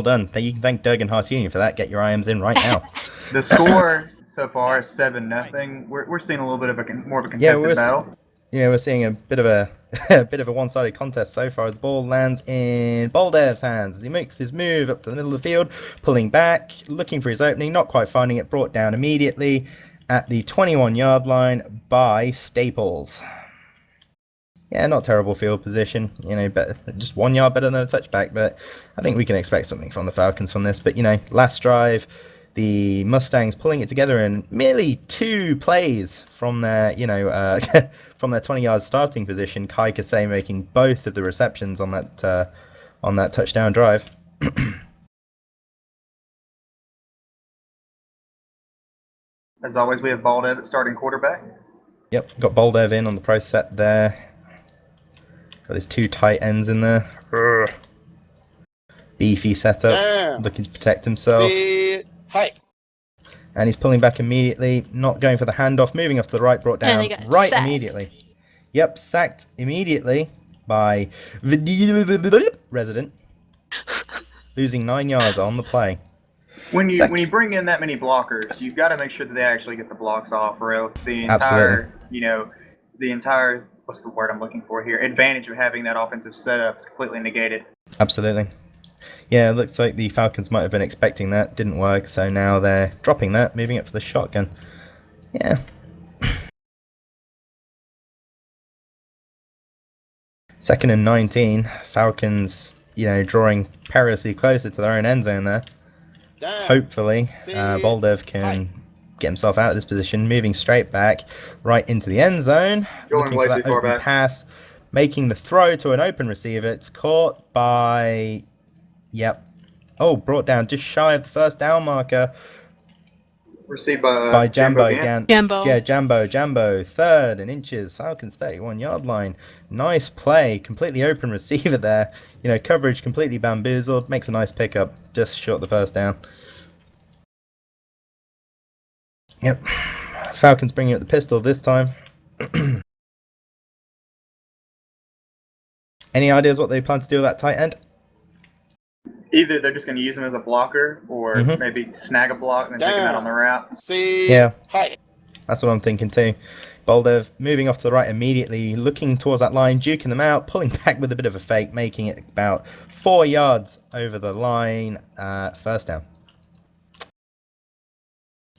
done. You can thank Durgan Hearts Union for that. Get your IMs in right now. The score so far is 7-0. We're seeing a little bit of more of a contested battle. We're seeing a bit of a a bit of a one-sided contest so far. The ball lands in Boldev's hands as he makes his move up to the middle of the field, pulling back, looking for his opening, not quite finding it. Brought down immediately at the 21-yard line by Staples. Yeah, not terrible field position. Better, just 1 yard better than a touchback. But I think we can expect something from the Falcons from this. But last drive, the Mustangs pulling it together in merely 2 plays from their, from their 20-yard starting position. Kai Kasei making both of the receptions on that touchdown drive. As always, we have Baldev at starting quarterback. Yep, got Baldev in on the pro set there. Got his 2 tight ends in there. Beefy setup, looking to protect himself. And he's pulling back immediately, not going for the handoff, moving off to the right, brought down right sacked. Immediately. Yep, sacked immediately by Resident, losing 9 yards on the play. When you bring in that many blockers, you've got to make sure that they actually get the blocks off, or else the entire what's the word I'm looking for here? Advantage of having that offensive setup is completely negated. Absolutely. Yeah, it looks like the Falcons might have been expecting that. Didn't work, so now they're dropping that, moving it for the shotgun. Yeah. Second and 19. Falcons, drawing perilously closer to their own end zone there. Hopefully, Baldev can get himself out of this position, moving straight back right into the end zone, looking for that open pass, making the throw to an open receiver. It's caught by, brought down just shy of the first down marker. Received by Jambo again. Jambo. Yeah, Jambo. 3rd and inches. Falcons 31-yard line. Nice play. Completely open receiver there. Coverage completely bamboozled. Makes a nice pickup. Just short of the first down. Yep. Falcons bringing up the pistol this time. Any ideas what they plan to do with that tight end? Either they're just going to use him as a blocker, or maybe snag a block and then take him out on the route. Yeah, that's what I'm thinking too. Baldev moving off to the right immediately, looking towards that line, duking them out, pulling back with a bit of a fake, making it about 4 yards over the line. First down.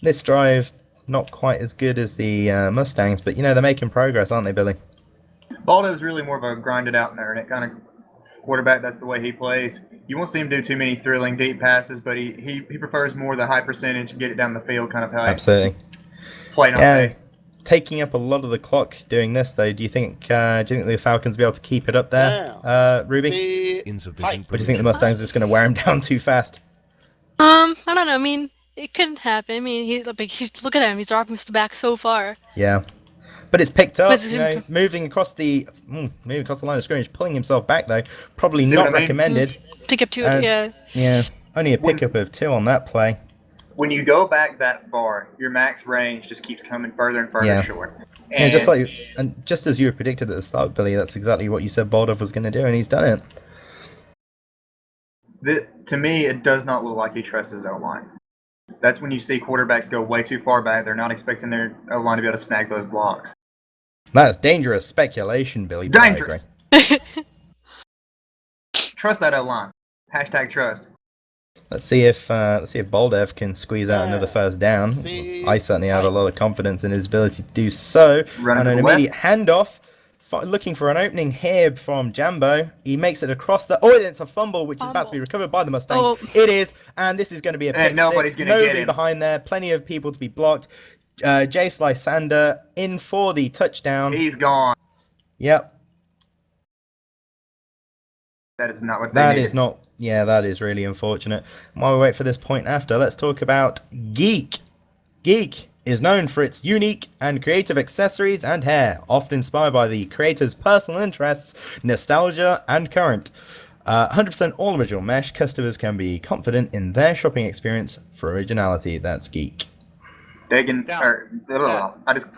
This drive, not quite as good as the Mustangs, but they're making progress, aren't they, Billy? Baldov's really more of a grinded out nerd. It kind of quarterback, that's the way he plays. You won't see him do too many thrilling deep passes, but he prefers more the high percentage, get it down the field kind of play. Absolutely. Play not play. Taking up a lot of the clock doing this though. Do you think the Falcons will be able to keep it up there, Ruby? Or do you think the Mustangs are just going to wear him down too fast? I don't know. I mean, it couldn't happen. I mean, he's look at him. He's dropping us back so far. Yeah. But it's picked up, moving across the line of scrimmage, pulling himself back though. Probably not recommended. Pick up 2, yeah. Yeah, only a pickup of 2 on that play. When you go back that far, your max range just keeps coming further and further short. And just as you predicted at the start, Billy, that's exactly what you said Baldev was going to do, and he's done it. To me, it does not look like he trusts his O-line. That's when you see quarterbacks go way too far back. They're not expecting their O-line to be able to snag those blocks. That's dangerous speculation, Billy. Dangerous. Trust that O-line. # trust. Let's see if Baldev can squeeze out another first down. I certainly have a lot of confidence in his ability to do so. And an immediate handoff, looking for an opening here from Jambo. He makes it across the. Oh, it's a fumble, which is about to be recovered by the Mustangs. It is, and this is going to be a pick nobody's six. Nobody get him. Behind there, plenty of people to be blocked. Jace Lysander in for the touchdown. He's gone. Yep. That is not what they needed. Is not. Yeah, that is really unfortunate. While we wait for this point after, let's talk about Geek. Geek is known for its unique and creative accessories and hair, often inspired by the creator's personal interests, nostalgia, and current. 100% all original mesh, customers can be confident in their shopping experience for originality. That's Geek. Dagan, I just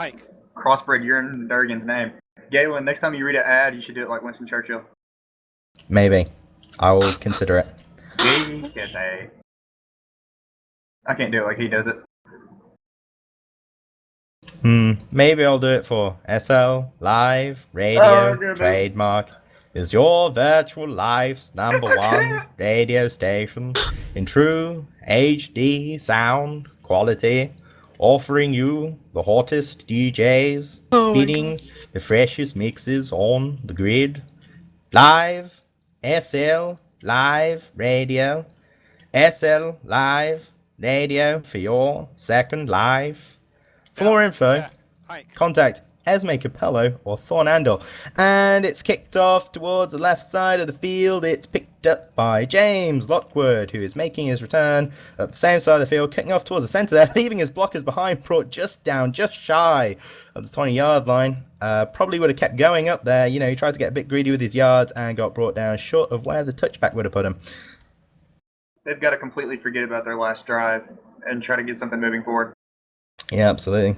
crossbred your and Durgan's name. Galen, next time you read an ad, you should do it like Winston Churchill. Maybe. I will consider it. He gets a. I can't do it like he does it. Maybe I'll do it for SL, live, Oh, radio, goodness. trademark. Is your virtual life's #1 radio station in true HD sound quality, offering you the hottest DJs, Oh my speeding the freshest mixes on the grid. Live, SL, live, radio, SL, live, radio for your second life. For more info, contact Esme Capello or Thorn Andor. And it's kicked off towards the left side of the field. It's picked up by James Lockwood, who is making his return up the same side of the field, kicking off towards the centre there, leaving his blockers behind, brought just down, just shy of the 20-yard line. Probably would have kept going up there. You know, he tried to get a bit greedy with his yards and got brought down short of where the touchback would have put him. They've got to completely forget about their last drive and try to get something moving forward. Yeah, absolutely.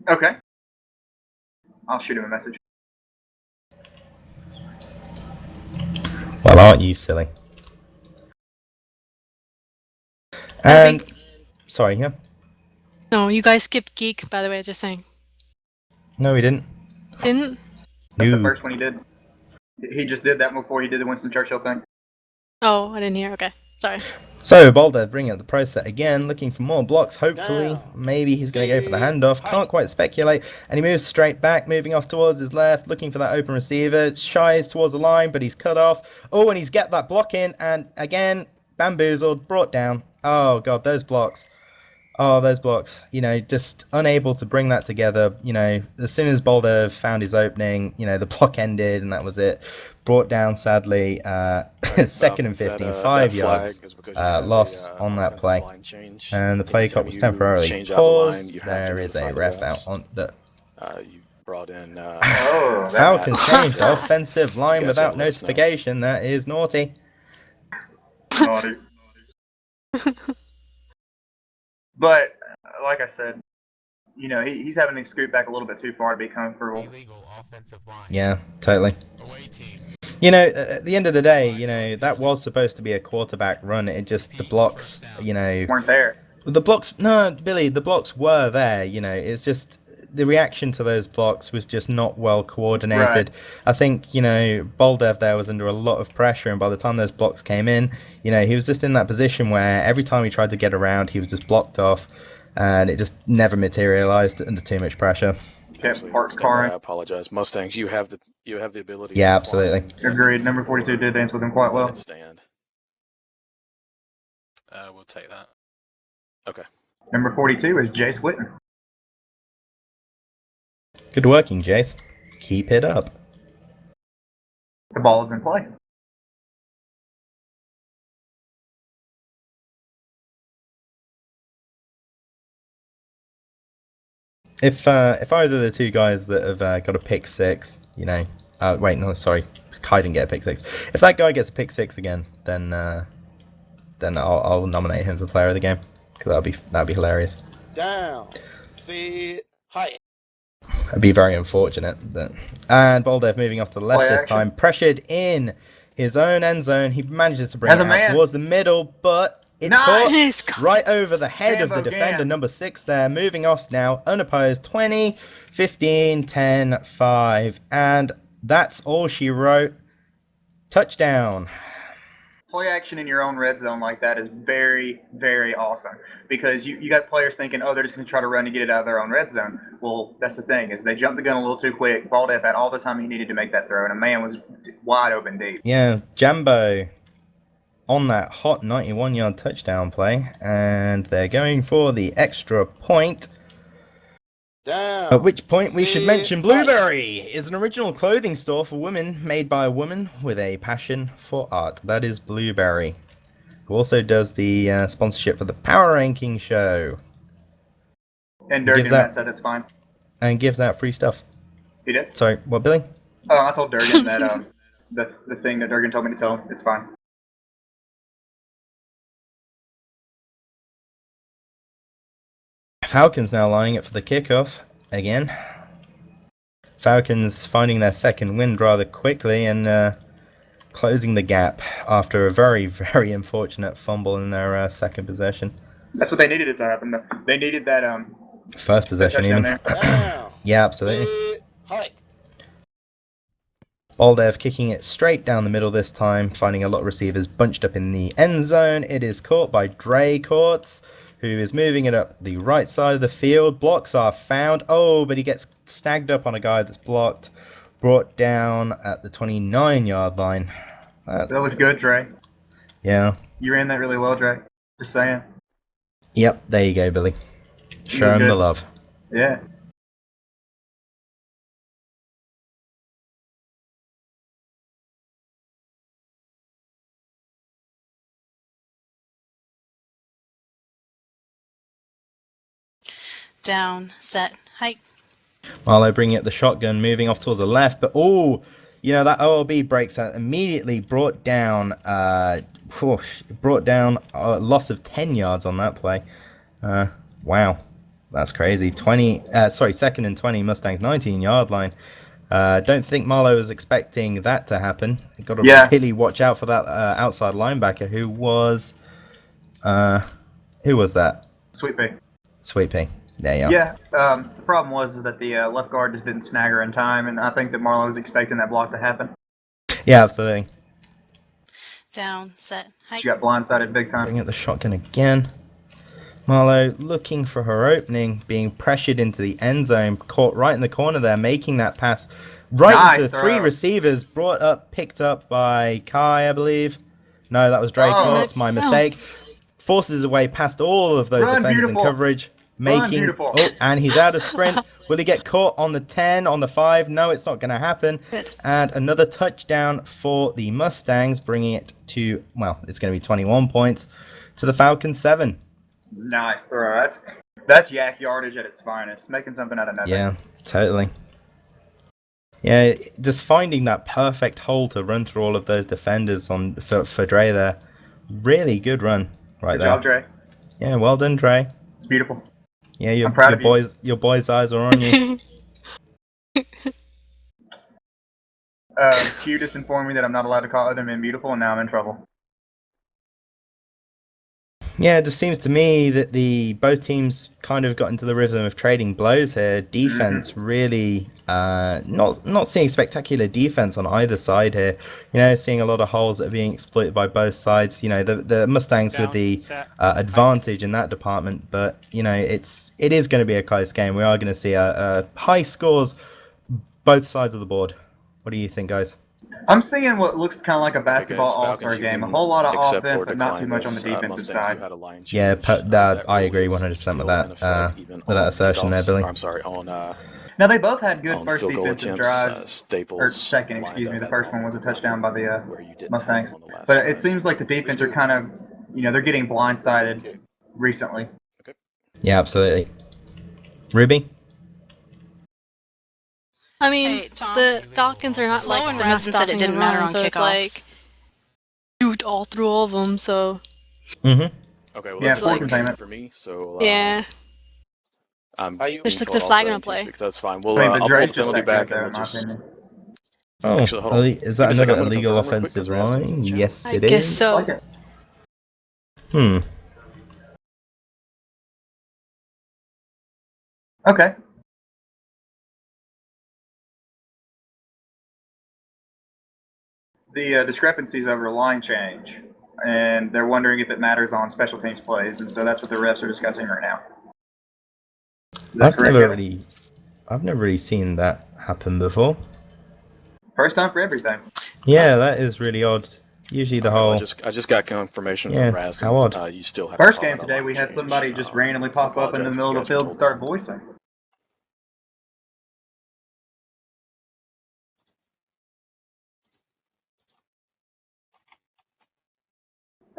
Okay. I'll shoot him a message. Well, aren't you silly? And sorry, yeah. No, you guys skipped Geek, by the way, just saying. No, we didn't. Didn't? That's the No. first one he did. He just did that before he did the Winston Churchill thing. Oh, I didn't hear. Okay. Sorry. So Boulder bringing up the pro set again, looking for more blocks. Hopefully, maybe he's going to go for the handoff. Can't quite speculate, and he moves straight back, moving off towards his left, looking for that open receiver. Shies towards the line, but he's cut off. Oh, and he's get that block in, and again bamboozled, brought down. Oh god, those blocks. Oh, those blocks. You know, just unable to bring that together. You know, as soon as Boulder found his opening, you know, the block ended, and that was it. Brought down, sadly, second and 15, 5 yards loss on that play. And the play clock was temporarily paused. There is a ref out on the... You brought in... Falcons changed offensive line without notification. That is naughty. Naughty. But, like I said, you know, he's having to scoot back a little bit too far to be comfortable. Yeah, totally. You know, at the end of the day, you know, that was supposed to be a quarterback run. It just, the blocks, you know... Weren't there. The blocks... No, Billy, the blocks were there, you know. It's just... The reaction to those blocks was just not well coordinated. Right. I think, you know, Boldev there was under a lot of pressure, and by the time those blocks came in, you know, he was just in that position where every time he tried to get around, he was just blocked off, and it just never materialized under too much pressure. I apologize. Mustangs, you have the ability. Yeah, absolutely. Agreed. Number 42 did dance with him quite well. Stand. We'll take that. Okay. Number 42 is Jace Whitten. Good working, Jace. Keep it up. The ball is in play. If either of the two guys that have got a pick six, you know, wait, no, sorry, Kai didn't get a pick six. If that guy gets a pick six again, then I'll nominate him for player of the game, because that'd be hilarious. Down, see, high. That'd be very unfortunate. And Boldev moving off to the left this time, pressured in his own end zone. He manages to bring it out towards the middle, but it's caught right over the head of the defender, number 6 there. Moving off now, unopposed, 20, 15, 10, 5. And that's all she wrote. Touchdown. Play action in your own red zone like that is very, very awesome, because you got players thinking, oh, they're just going to try to run to get it out of their own red zone. Well, that's the thing, is they jumped the gun a little too quick. Baldev had all the time he needed to make that throw, and a man was wide open deep. Yeah, Jambo on that hot 91-yard touchdown play, and they're going for the extra point. Down. At which point we should mention Blueberry is an original clothing store for women made by a woman with a passion for art. That is Blueberry, who also does the sponsorship for the Power Ranking show. And Durgan said it's fine. And gives out free stuff. He did? Sorry, what, Billy? Oh, I told Durgan that the thing that Durgan told me to tell him, it's fine. Falcons now lining up for the kickoff again. Falcons finding their second win rather quickly and closing the gap after a very, very unfortunate fumble in their second possession. That's what they needed it to happen. Though. They needed that First possession even. there. Down. Yeah, absolutely. Sit. Hike. Boldev kicking it straight down the middle this time, finding a lot of receivers bunched up in the end zone. It is caught by Dre Courts, who is moving it up the right side of the field. Blocks are found. Oh, but he gets snagged up on a guy that's blocked. Brought down at the 29-yard line. That looked good, Dre. Yeah. You ran that really well, Dre. Just saying. Yep, there you go, Billy. Show him the love. Yeah. Down, set, hike. Marlowe bringing up the shotgun, moving off towards the left, but that OLB breaks out immediately, brought down a loss of 10 yards on that play. Wow, that's crazy. 2nd and 20, Mustangs 19-yard line. Don't think Marlowe was expecting that to happen. Got to really watch out for that outside linebacker who was that? Sweet Pea. Sweet Pea. There you are. Yeah, the problem was that the left guard just didn't snag her in time, and I think that Marlowe was expecting that block to happen. Yeah, absolutely. Down, set, hike. She got blindsided big time. Bring up the shotgun again. Marlowe looking for her opening, being pressured into the end zone, caught right in the corner there, making that pass right into three receivers, picked up by Kai, I believe. No, that was Dre Courts, my mistake. Forces his way past all of those defenders in coverage. And he's out of sprint. Will he get caught on the 10, on the 5? No, it's not going to happen. Good. And another touchdown for the Mustangs, bringing it to, it's going to be 21 points to the Falcons 7. Nice throw. That's yak yardage at its finest. Making something out of nothing. Yeah, totally. Yeah, just finding that perfect hole to run through all of those defenders for Dre there. Really good run right there. Good job, Dre. Yeah, well done, Dre. It's beautiful. Yeah, your boys' eyes are on you. Q just informed me that I'm not allowed to call other men beautiful, and now I'm in trouble. Yeah, it just seems to me that both teams kind of got into the rhythm of trading blows here. Defense really not seeing spectacular defense on either side here. Seeing a lot of holes that are being exploited by both sides. The Mustangs with the advantage in that department, but it is going to be a close game. We are going to see a high scores both sides of the board. What do you think, guys? I'm seeing what looks kind of like a basketball all-star game. A whole lot of offense, but not too much on the defensive side. Yeah, I agree 100% with that assertion there, Billy. I'm sorry, Now, they both had good first field goal defensive attempts, drives. Or second, excuse me. The first one was a touchdown by the Mustangs. But it seems like the defense are kind of, they're getting blindsided recently. Yeah, absolutely. Ruby? I mean, Hey, Tom. the Falcons are not Flo like and they're not Rasmus said it stopping didn't the matter run, on so it's kickoffs. like shoot all through all of them. So Mm-hmm. Okay, well, Yeah, that's full like containment. for me. So yeah, I'm How you- There's like being the told flag also on play. That's fine. Well, I mean, but I'll pull Dre's the just penalty that back good, though, and in we'll my just. opinion. Oh, Actually, hold on. is that Give me a second, another I'm gonna illegal confirm real quick, offensive 'cause Rasmus is in line? the chat. Yes, I it guess is. so. Like it. Okay. The discrepancies over a line change, and they're wondering if it matters on special teams plays, and so that's what the refs are discussing right now. Is that correct? I've never really seen that happen before. First time for everything. Yeah, that is really odd. Usually the Okay, whole. well, I just got confirmation Yeah, from Raz. how odd. You still have First to game comment on today, line we had change. somebody just randomly So I pop up in the apologize middle of if the you guys field were and start told voicing.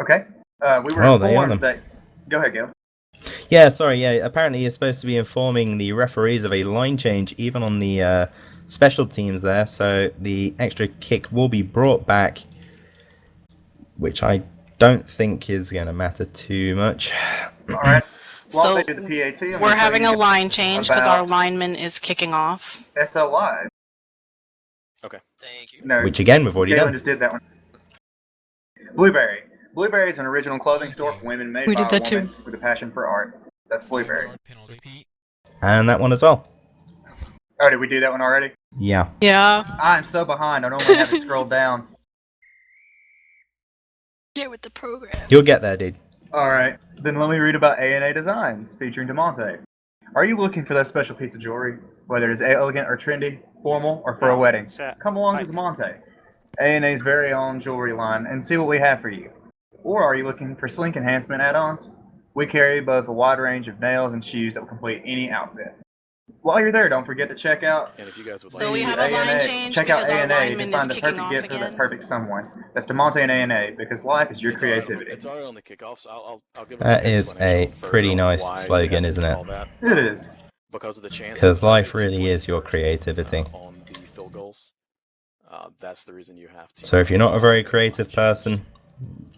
Okay. We were Oh, they are informed them. that. Go ahead, Gil. Yeah, sorry. Yeah, apparently you're supposed to be informing the referees of a line change, even on the special teams there. So the extra kick will be brought back, which I don't think is going to matter too much. All right. While So, they do the PAT, I'm We're gonna tell having you a line change because about- our lineman is kicking off. SL Live. Okay. Thank you. No, Which again, we've already Galen done. just did that one. Blueberry. Blueberry is an original clothing store for women made We by did a that woman too. with a passion for art. That's Blueberry. And that one as well. Oh, did we do that one already? Yeah. Yeah. I'm so behind. I normally have it scrolled down. Get with the program. You'll get there, dude. All right. Then let me read about A&A Designs featuring DeMonte. Are you looking for that special piece of jewelry? Whether it's elegant or trendy, formal, or for a wedding, come along to DeMonte, A&A's very own jewelry line, and see what we have for you. Or are you looking for sleek enhancement add-ons? We carry both a wide range of nails and shoes that will complete any outfit. While you're there, don't forget to check out And if you guys would So like we to have do a line that, change check out because our A&A to lineman find is the kicking perfect off gift for that again. perfect someone. That's DeMonte and A&A, because life is your it's alright on the- creativity. It's alright on the kickoffs. I'll give a That quick is a explanation further pretty on nice why we slogan, have to isn't call it? that. It is. Because of the chances Because that life a really two-point is your conversion, creativity. on the field goals. That's the reason you have to. So if you're not a very creative person,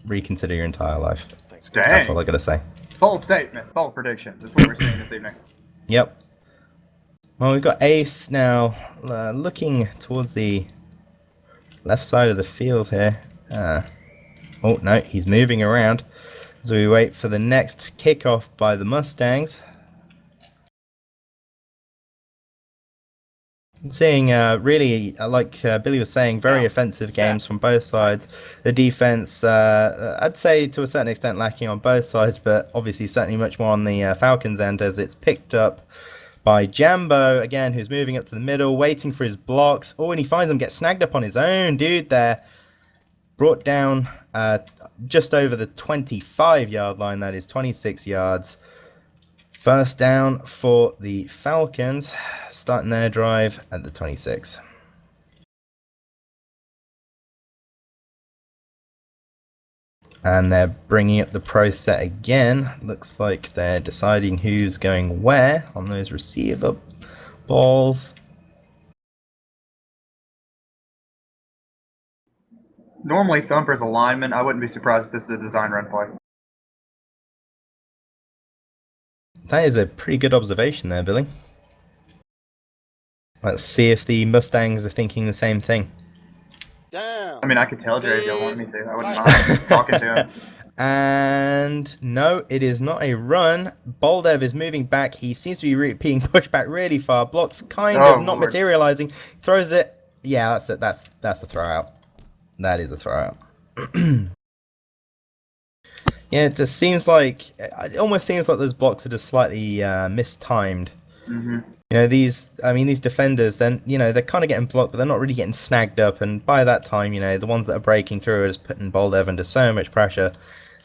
reconsider your entire life. Thanks. Dang. That's all I gotta say. Bold statement, bold predictions. That's what we're seeing this evening. Yep. Well, we've got Ace now looking towards the left side of the field here. Oh, no, he's moving around as we wait for the next kickoff by the Mustangs. Seeing really, like Billy was saying, very offensive games from both sides. The defense, I'd say to a certain extent lacking on both sides, but obviously certainly much more on the Falcons end as it's picked up by Jambo, again, who's moving up to the middle, waiting for his blocks. Oh, and he finds him get snagged up on his own dude there. Brought down just over the 25-yard line, that is 26 yards. First down for the Falcons, starting their drive at the 26. And they're bringing up the pro set again. Looks like they're deciding who's going where on those receiver balls. Normally, Thumper's a lineman. I wouldn't be surprised if this is a design run play. That is a pretty good observation there, Billy. Let's see if the Mustangs are thinking the same thing. Down. I mean, I could tell Jerry if y'all wanted me to. I wouldn't mind talking to him. And no, it is not a run. Boldev is moving back. He seems to be being pushed back really far. Blocks kind of not materializing. Throws it. Yeah, that's it. That's a throw out. That is a throw out. Yeah, it just seems like it almost seems like those blocks are just slightly mistimed. Mm-hmm. You know, these defenders, then, you know, they're kind of getting blocked, but they're not really getting snagged up. And by that time, you know, the ones that are breaking through are just putting Boldev under so much pressure.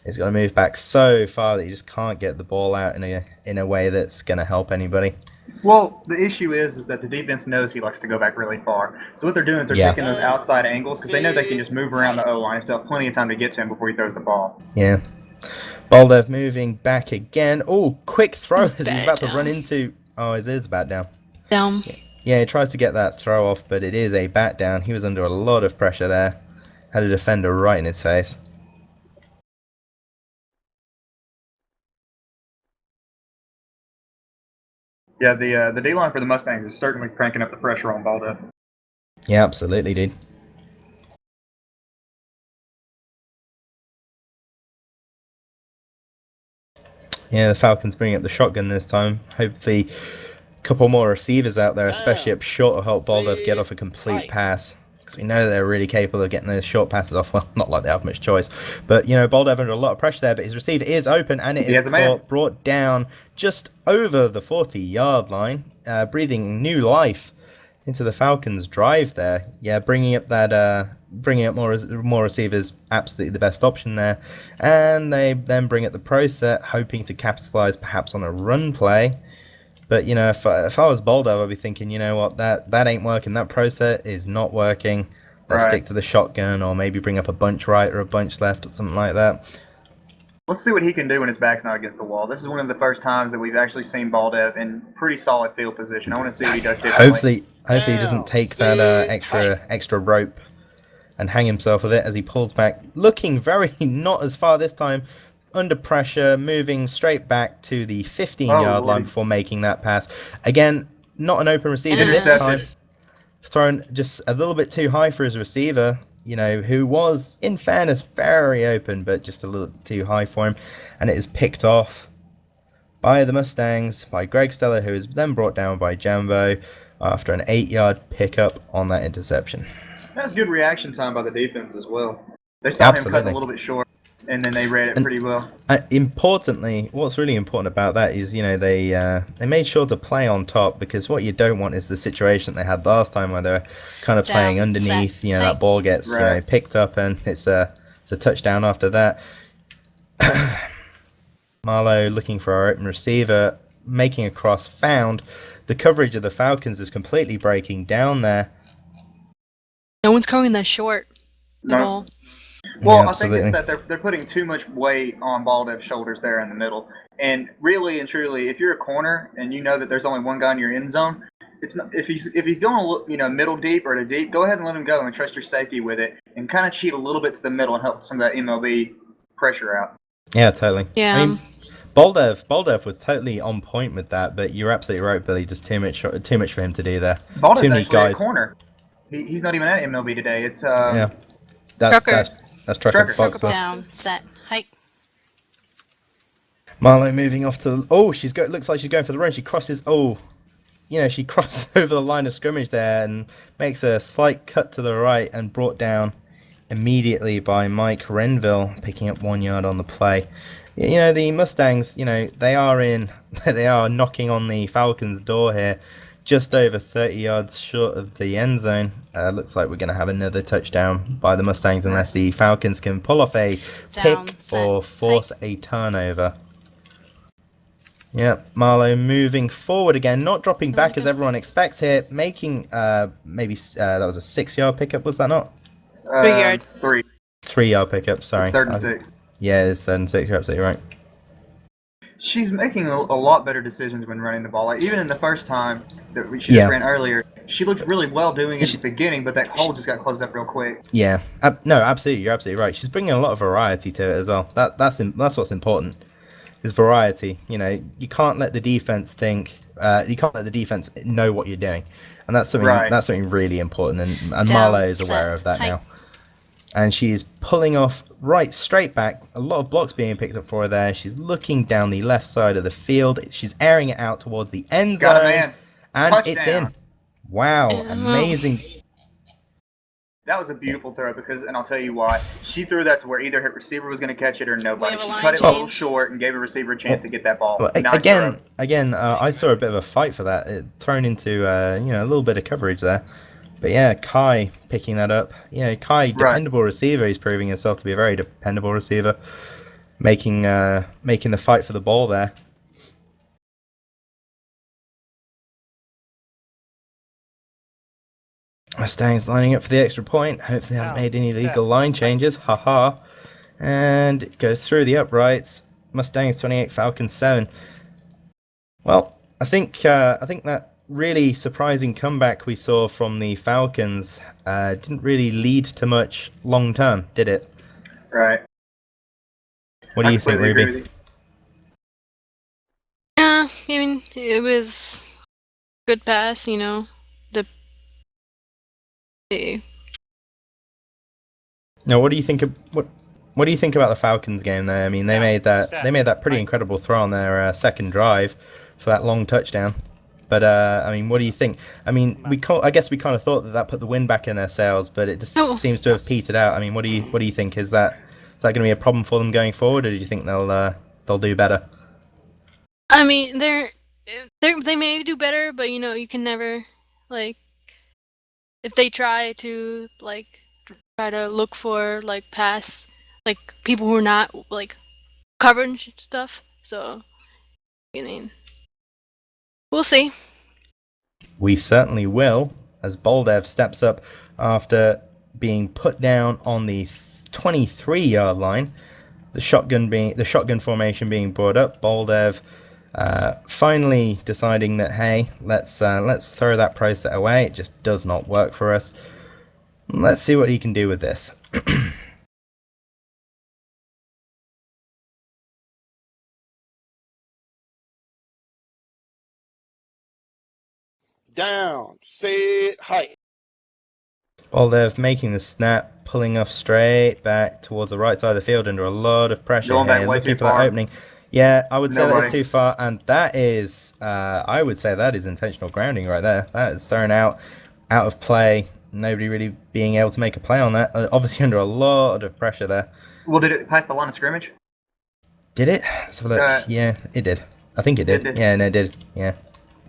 He's going to move back so far that he just can't get the ball out in a way that's going to help anybody. Well, the issue is that the defense knows he likes to go back really far. So what they're doing is they're taking those outside angles because they know they can just move around the O-line and still have plenty of time to get to him before he throws the ball. Yeah. Boldev moving back again. Oh, quick throw as he's about to run into... Oh, it is a bat down. Down. Yeah, he tries to get that throw off, but it is a bat down. He was under a lot of pressure there. Had a defender right in his face. Yeah, the D-line for the Mustangs is certainly cranking up the pressure on Baldo. Yeah, absolutely, dude. Yeah, the Falcons bring up the shotgun this time. Hopefully, a couple more receivers out there, especially up short, will help Baldo get off a complete pass. Because we know they're really capable of getting those short passes off. Well, not like they have much choice. But, you know, Baldo under a lot of pressure there, but his receiver is open, and it is brought down just over the 40-yard line, breathing new life into the Falcons' drive there. Yeah, bringing up more receivers, absolutely the best option there. And they then bring up the pro set, hoping to capitalize perhaps on a run play. But, you know, if I was Boldo, I'd be thinking, you know what, that ain't working. That pro set is not working. Let's stick to the shotgun, or maybe bring up a bunch right or a bunch left or something like that. Let's see what he can do when his back's not against the wall. This is one of the first times that we've actually seen Baldev in pretty solid field position. I want to see what he does differently. Hopefully he doesn't take that extra rope and hang himself with it as he pulls back, looking very not as far this time, under pressure, moving straight back to the 15-yard line before making that pass. Again, not an open receiver this time. thrown just a little bit too high for his receiver, you know, who was, in fairness, very open, but just a little too high for him. And it is picked off by the Mustangs, by Greg Stella, who is then brought down by Jambo after an 8-yard pickup on that interception. That was good reaction time by the defense as well. They saw him cutting a little bit short, and then they read it pretty well. Importantly, what's really important about that is, you know, they made sure to play on top, because what you don't want is the situation they had last time where they're kind of playing underneath. You know, that ball gets you know, picked up and it's a touchdown after that. Marlowe looking for our open receiver, making a cross, found. The coverage of the Falcons is completely breaking down there. No one's going that short at all. Well, yeah, I think it's that they're putting too much weight on Baldev's shoulders there in the middle. And really and truly, if you're a corner and you know that there's only one guy in your end zone, it's not, if he's going, you know, middle deep or to deep, go ahead and let him go and trust your safety with it, and kind of cheat a little bit to the middle and help some of that MLB pressure out. Yeah, totally. Yeah. I mean, Baldev was totally on point with that, but you're absolutely right, Billy. Just too much for him to do there. Baldev's too many actually guys. A corner. He's not even at MLB today. It's yeah. That's Trucker. Boxer. Down, set, hike. Marlowe moving off to. Looks like she's going for the run. She crosses. She crosses over the line of scrimmage there and makes a slight cut to the right and brought down immediately by Mike Renville, picking up 1 yard on the play. You know, the Mustangs, you know, they are knocking on the Falcons' door here, just over 30 yards short of the end zone. Looks like we're going to have another touchdown by the Mustangs unless the Falcons can pull off a pick or force a turnover. Yep, Marlowe moving forward again, not dropping back as everyone expects here, making that was a 6-yard pickup, was that not? 3 yard. 3-yard pickup, sorry. It's 3rd and 6. Yeah, it's 3rd and 6, you're absolutely right. She's making a lot better decisions when running the ball. Like, even in the first time that she just ran earlier, she looked really well doing it at the beginning, but that hole just got closed up real quick. Yeah, no, absolutely, you're absolutely right. She's bringing a lot of variety to it as well. That's what's important, is variety. You know, you can't let the defense know what you're doing, and that's something really important. And Marlowe is aware of that now. And she's pulling off straight back. A lot of blocks being picked up for her there. She's looking down the left side of the field. She's airing it out towards the end zone. Got a man. And Touchdown. It's in. Wow, amazing. That was a beautiful throw and I'll tell you why. She threw that to where either her receiver was going to catch it or nobody. She cut it a little short and gave a receiver a chance to get that ball. Again, I saw a bit of a fight for that. It thrown into a little bit of coverage there. But yeah, Kai picking that up. You know, Kai, dependable receiver. He's proving himself to be a very dependable receiver, making the fight for the ball there. Mustangs lining up for the extra point. Hopefully, they haven't made any legal line changes. Haha. And it goes through the uprights. Mustangs 28, Falcons 7. Well, I think that really surprising comeback we saw from the Falcons didn't really lead to much long term, did it? Right. What do you think, Ruby? Yeah, I mean, it was good pass, you know. Now, what do you think what do you think about the Falcons game there? I mean, they made that pretty incredible throw on their second drive for that long touchdown. But I mean, what do you think? I mean, I guess we kind of thought that put the wind back in their sails, but it just seems to have petered out. I mean, what do you think? Is that going to be a problem for them going forward, or do you think they'll do better? I mean, they may do better, but you know, you can never if they try to look for pass people who are not coverage stuff. So I mean, we'll see. We certainly will, as Baldev steps up after being put down on the 23-yard line. The shotgun formation being brought up. Baldev finally deciding that, hey, let's throw that pro set away. It just does not work for us. Let's see what he can do with this. Down, set, hike. Boldev making the snap, pulling off straight back towards the right side of the field under a lot of pressure Going back here, way looking too for that far. opening. Yeah, I would say that Nobody. is too far, and that is, I would say that is intentional grounding right there. That is thrown out of play. Nobody really being able to make a play on that. Obviously under a lot of pressure there. Well, did it pass the line of scrimmage? Did it? Let's have a look. Yeah, it did. I think it did. It did. Yeah, no, it did. Yeah.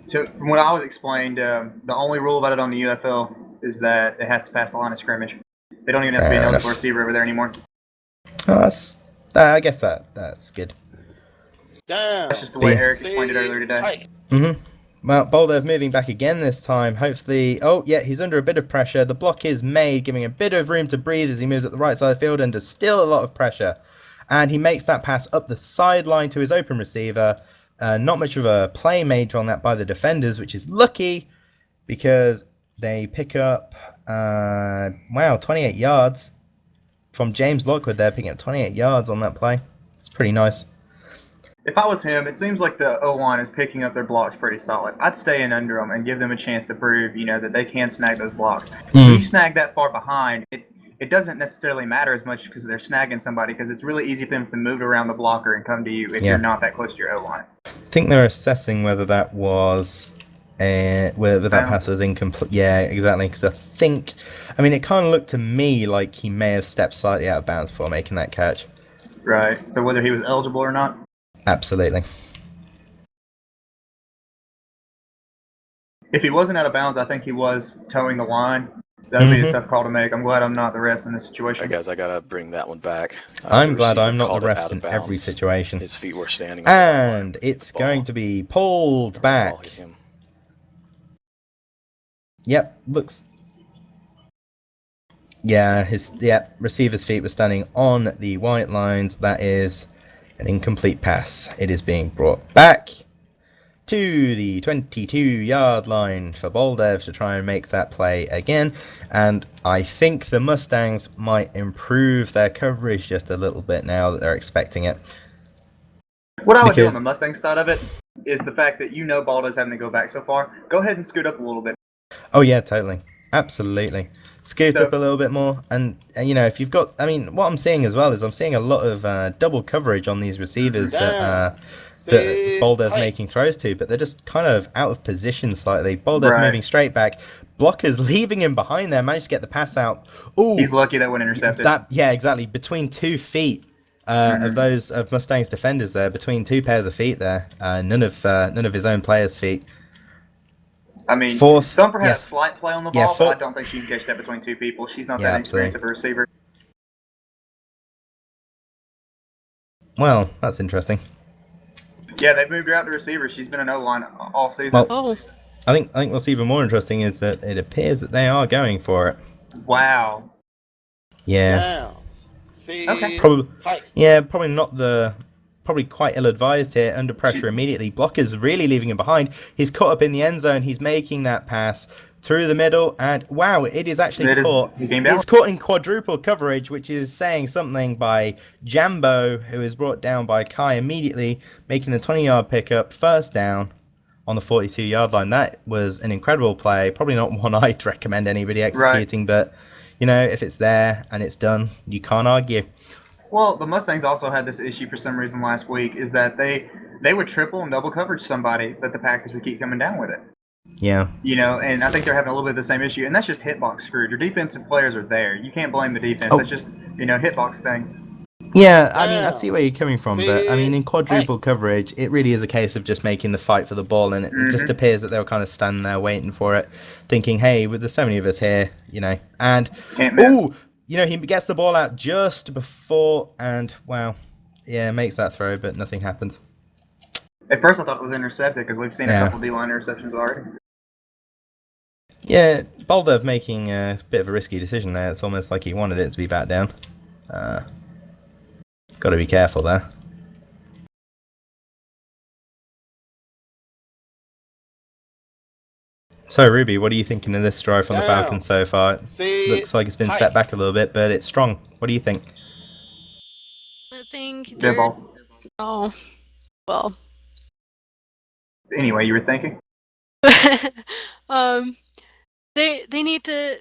So from what I was explained, the only rule about it on the UFL is that it has to pass the line of scrimmage. They don't even have to be an Fair eligible enough. receiver over there anymore. Oh, I guess that's good. Down. That's just the way Yeah. Eric explained it earlier today. Hike. Well, Boldev moving back again this time. Hopefully, oh yeah, he's under a bit of pressure. The block is made, giving a bit of room to breathe as he moves up the right side of the field under still a lot of pressure. And he makes that pass up the sideline to his open receiver. Not much of a play made on that by the defenders, which is lucky because they pick up, 28 yards from James Lockwood there, picking up 28 yards on that play. It's pretty nice. If I was him, it seems like the O-line is picking up their blocks pretty solid. I'd stay in under them and give them a chance to prove, that they can snag those blocks. If you snag that far behind, it doesn't necessarily matter as much because they're snagging somebody, because it's really easy for them to move around the blocker and come to you if you're not that close to your O-line. I think they're assessing whether that was whether that pass was incomplete. Yeah, exactly. Because it kind of looked to me like he may have stepped slightly out of bounds before making that catch. Right. So whether he was eligible or not? Absolutely. If he wasn't out of bounds, I think he was towing the line. That would be a tough call to make. I'm glad I'm not the refs in this situation. Hey guys, I gotta bring that one back. I'm glad receiver I'm not the called it refs out of in every bounds. situation. His feet were standing on the And line. it's The going ball- to be pulled the ball back. hit him. Yep, looks. Yeah, receiver's feet were standing on the white lines. That is an incomplete pass. It is being brought back to the 22-yard line for Boldev to try and make that play again. And I think the Mustangs might improve their coverage just a little bit now that they're expecting it. What I would do on Because- the Mustang side of it is the fact that Baldo's having to go back so far. Go ahead and scoot up a little bit. Oh yeah, totally. Absolutely. Scoot So- up a little bit more, and if you've got, what I'm seeing as well is I'm seeing a lot of double coverage on these receivers that Boldev's making throws to, but they're just kind of out of position slightly. Boldev moving straight back, blockers leaving him behind there, managed to get the pass out. Ooh, He's lucky that went intercepted. exactly, between 2 feet of Mustang's defenders there, between 2 pairs of feet there, none of his own players' feet. Thumper had a slight play on the ball, Yeah, but I don't think she can catch that between 2 people. She's not Yeah, that experienced of a receiver. Well, that's interesting. Yeah, they've moved her out to receiver. She's been an O-line all season. Well, Oh, I think what's even more interesting is that it appears that they are going for it. Wow. Yeah. Down. See. Okay. Probably quite ill-advised here, under pressure immediately. Blocker's really leaving him behind. He's caught up in the end zone. He's making that pass through the middle, and wow, it is actually caught. It's caught in quadruple coverage, which is saying something by Jambo, who is brought down by Kai immediately, making the 20-yard pickup, first down on the 42-yard line. That was an incredible play. Probably not one I'd recommend anybody executing, but if it's there and it's done, you can't argue. Well, the Mustangs also had this issue for some reason last week, is that they would triple and double coverage somebody, but the Packers would keep coming down with it. Yeah. And I think they're having a little bit of the same issue, and that's just hitbox screwed. Your defensive players are there. You can't blame the defense. That's just, hitbox thing. Yeah, I see where you're coming from, but in quadruple coverage, it really is a case of just making the fight for the ball, and it just appears that they were kind of standing there waiting for it, thinking, hey, there's so many of us here, and he gets the ball out just before, and wow, makes that throw, but nothing happens. At first, I thought it was intercepted because we've seen a couple D-line interceptions already. Yeah, Boldev making a bit of a risky decision there. It's almost like he wanted it to be back down. Got to be careful there. So, Ruby, what are you thinking of this drive from the Falcons so far? It looks like it's been set back a little bit, but it's strong. What do you think? I think Dead ball. Oh, well. Anyway, you were thinking? They need to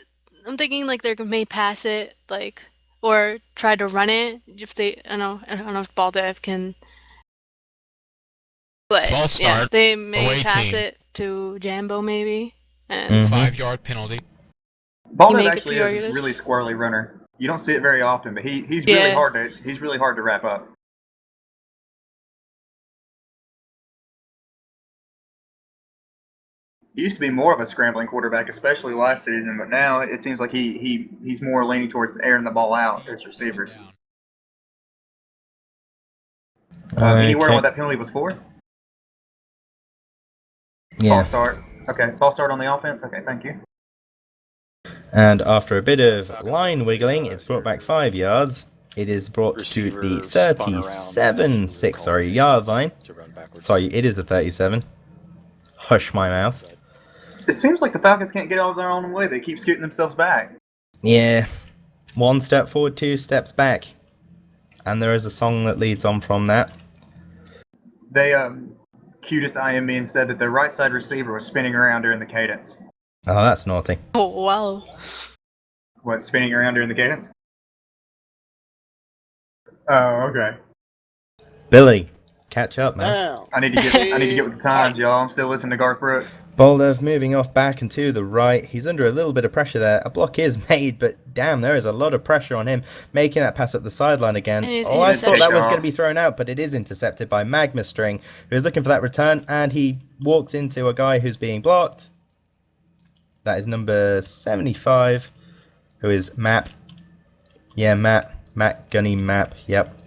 I'm thinking like they may pass it, like, or try to run it if they. I don't know if Baldev can. But False yeah, start. they may Away pass team. it to Jambo maybe, and 5-yard penalty. You Baldev make it actually to is a your- really squirrely runner. You don't see it very often, but he's Yeah. really hard to wrap up. He used to be more of a scrambling quarterback, especially last season, but now it seems like he's more leaning towards airing the ball out to his receivers. Any word on what that penalty was for? Yeah. False start. Okay, false start on the offense. Okay, thank you. And after a bit of line wiggling, it's brought back 5 yards. It is brought to the 37-yard line. Sorry, it is the 37. Hush my mouth. It seems like the Falcons can't get out of their own way. They keep scooting themselves back. Yeah. 1 step forward, 2 steps back. And there is a song that leads on from that. They cutest IM me and said that the right side receiver was spinning around during the cadence. Oh, that's naughty. Oh wow. What, spinning around during the cadence? Oh, okay. Billy, catch up, man. Down. I need to get with the times, y'all. I'm still listening to Garth Brooks. Boldev moving off back and to the right. He's under a little bit of pressure there. A block is made, but damn, there is a lot of pressure on him making that pass up the sideline again. And Oh, I thought that was intercepted. going to be thrown out, but it is intercepted by Magma String, who is looking for that return, and he walks into a guy who's being blocked. That is number 75, who is Map. Yeah, Matt Gunny Map. Yep.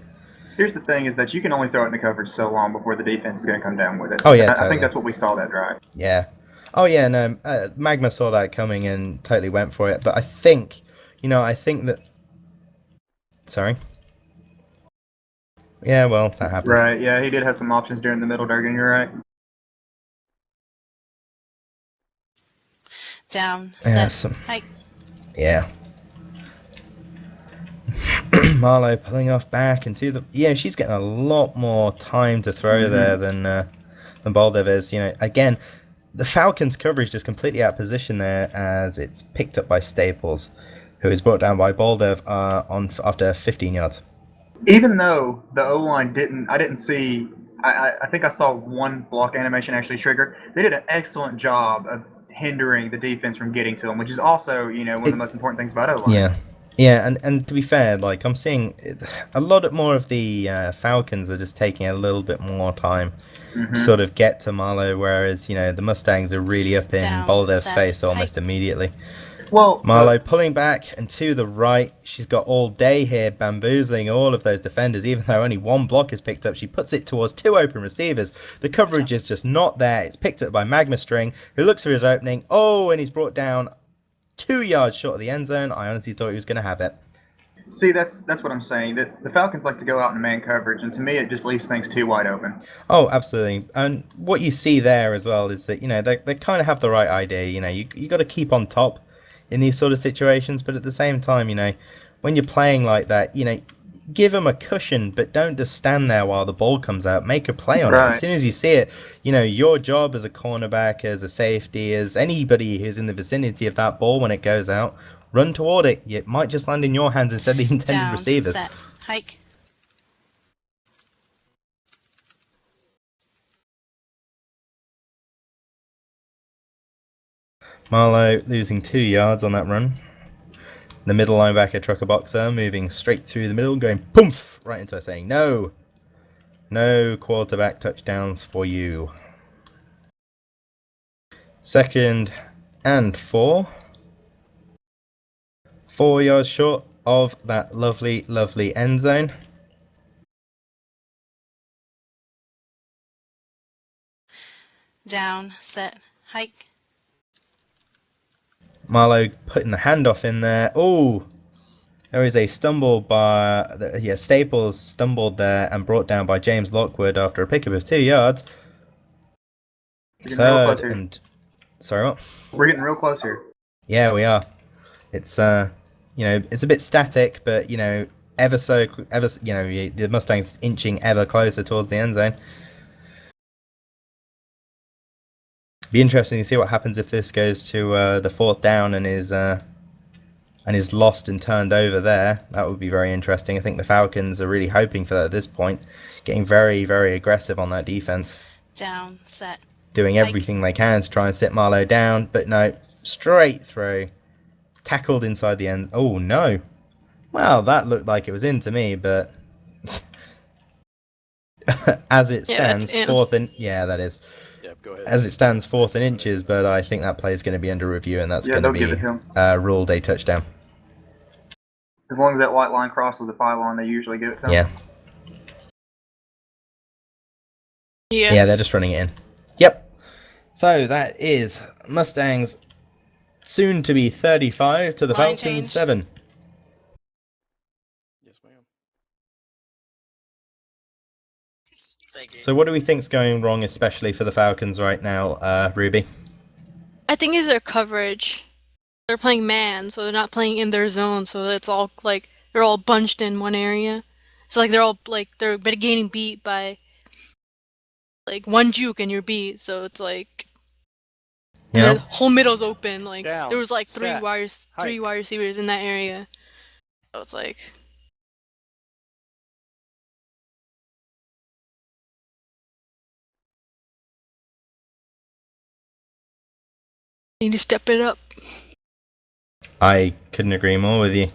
Here's the thing: is that you can only throw it into coverage so long before the defense is going to come down with it. Oh, yeah, I totally. think that's what we saw that drive. Yeah. Oh, yeah, no, Magma saw that coming and totally went for it. But I think that... Sorry? Yeah, well, that happens. Right? Yeah, he did have some options during the middle, Durgan. You're right. Down, Yeah, set, some- hike. Yeah. Marlowe pulling off back into the... Yeah, she's getting a lot more time to throw there than Baldev is. You know, again, the Falcons' coverage is completely out of position there as it's picked up by Staples, who is brought down by Baldev after 15 yards. Even though the O-line didn't see... I think I saw one block animation actually trigger. They did an excellent job of hindering the defense from getting to them, which is also, one of the most important things about O-line. Yeah. Yeah, and to be fair, like, I'm seeing a lot more of the Falcons are just taking a little bit more time to sort of get to Marlowe, whereas, the Mustangs are really up in Down, Baldev's set, face almost hike. immediately. Well, Marlowe pulling back and to the right. She's got all day here bamboozling all of those defenders, even though only one block is picked up. She puts it towards 2 open receivers. The coverage is just not there. It's picked up by Magma String, who looks for his opening. Oh, and he's brought down 2 yards short of the end zone. I honestly thought he was going to have it. see, that's what I'm saying. That the Falcons like to go out in man coverage, and to me, it just leaves things too wide open. Oh, absolutely. And what you see there as well is that, they kind of have the right idea. You got to keep on top in these sort of situations, but at the same time, when you're playing like that, give them a cushion, but don't just stand there while the ball comes out. Make a play on it. Right. As soon as you see it, your job as a cornerback, as a safety, as anybody who's in the vicinity of that ball when it goes out, run toward it. It might just land in your hands instead of the intended Down, receivers. set, hike. Marlowe losing 2 yards on that run. The middle linebacker, Trucker Boxer, moving straight through the middle, going poof right into her, saying, no quarterback touchdowns for you. 2nd and 4. 4 yards short of that lovely, lovely end zone. Down, set, hike. Marlowe putting the handoff in there. Oh, there is a stumble by... Staples stumbled there and brought down by James Lockwood after a pickup of 2 yards. We're getting real close 3rd here. and... Sorry, what? We're getting real close here. Yeah, we are. It's it's a bit static, but the Mustangs inching ever closer towards the end zone. Be interesting to see what happens if this goes to the 4th down and is and is lost and turned over there. That would be very interesting. I think the Falcons are really hoping for that at this point, getting very, very aggressive on that defense. Down, set. Doing everything they can to try and sit Marlowe down, but no, straight through. Tackled inside the end. Oh, no. Well, that looked like it was in to me, but as it stands, fourth and... Yeah, that is. Yeah, go ahead. As it stands, fourth and inches, but I think that play is going to be under review, and that's going to be ruled a touchdown. As long as that white line crosses the pylon, they usually give it to them. Yeah. Yeah, they're just running it in. Yep. So that is Mustangs soon to be 35 to the Line Falcons change. 7. Yes, ma'am. So what do we think's going wrong, especially for the Falcons right now, Ruby? I think it's their coverage. They're playing man, so they're not playing in their zone, so it's all like they're all bunched in one area. So like they're all like they're getting beat by like one juke and you're beat, so it's like the whole middle's open. Like Down, there was like three set, wide receivers in that area. So it's like need to step it up. I couldn't agree more with you.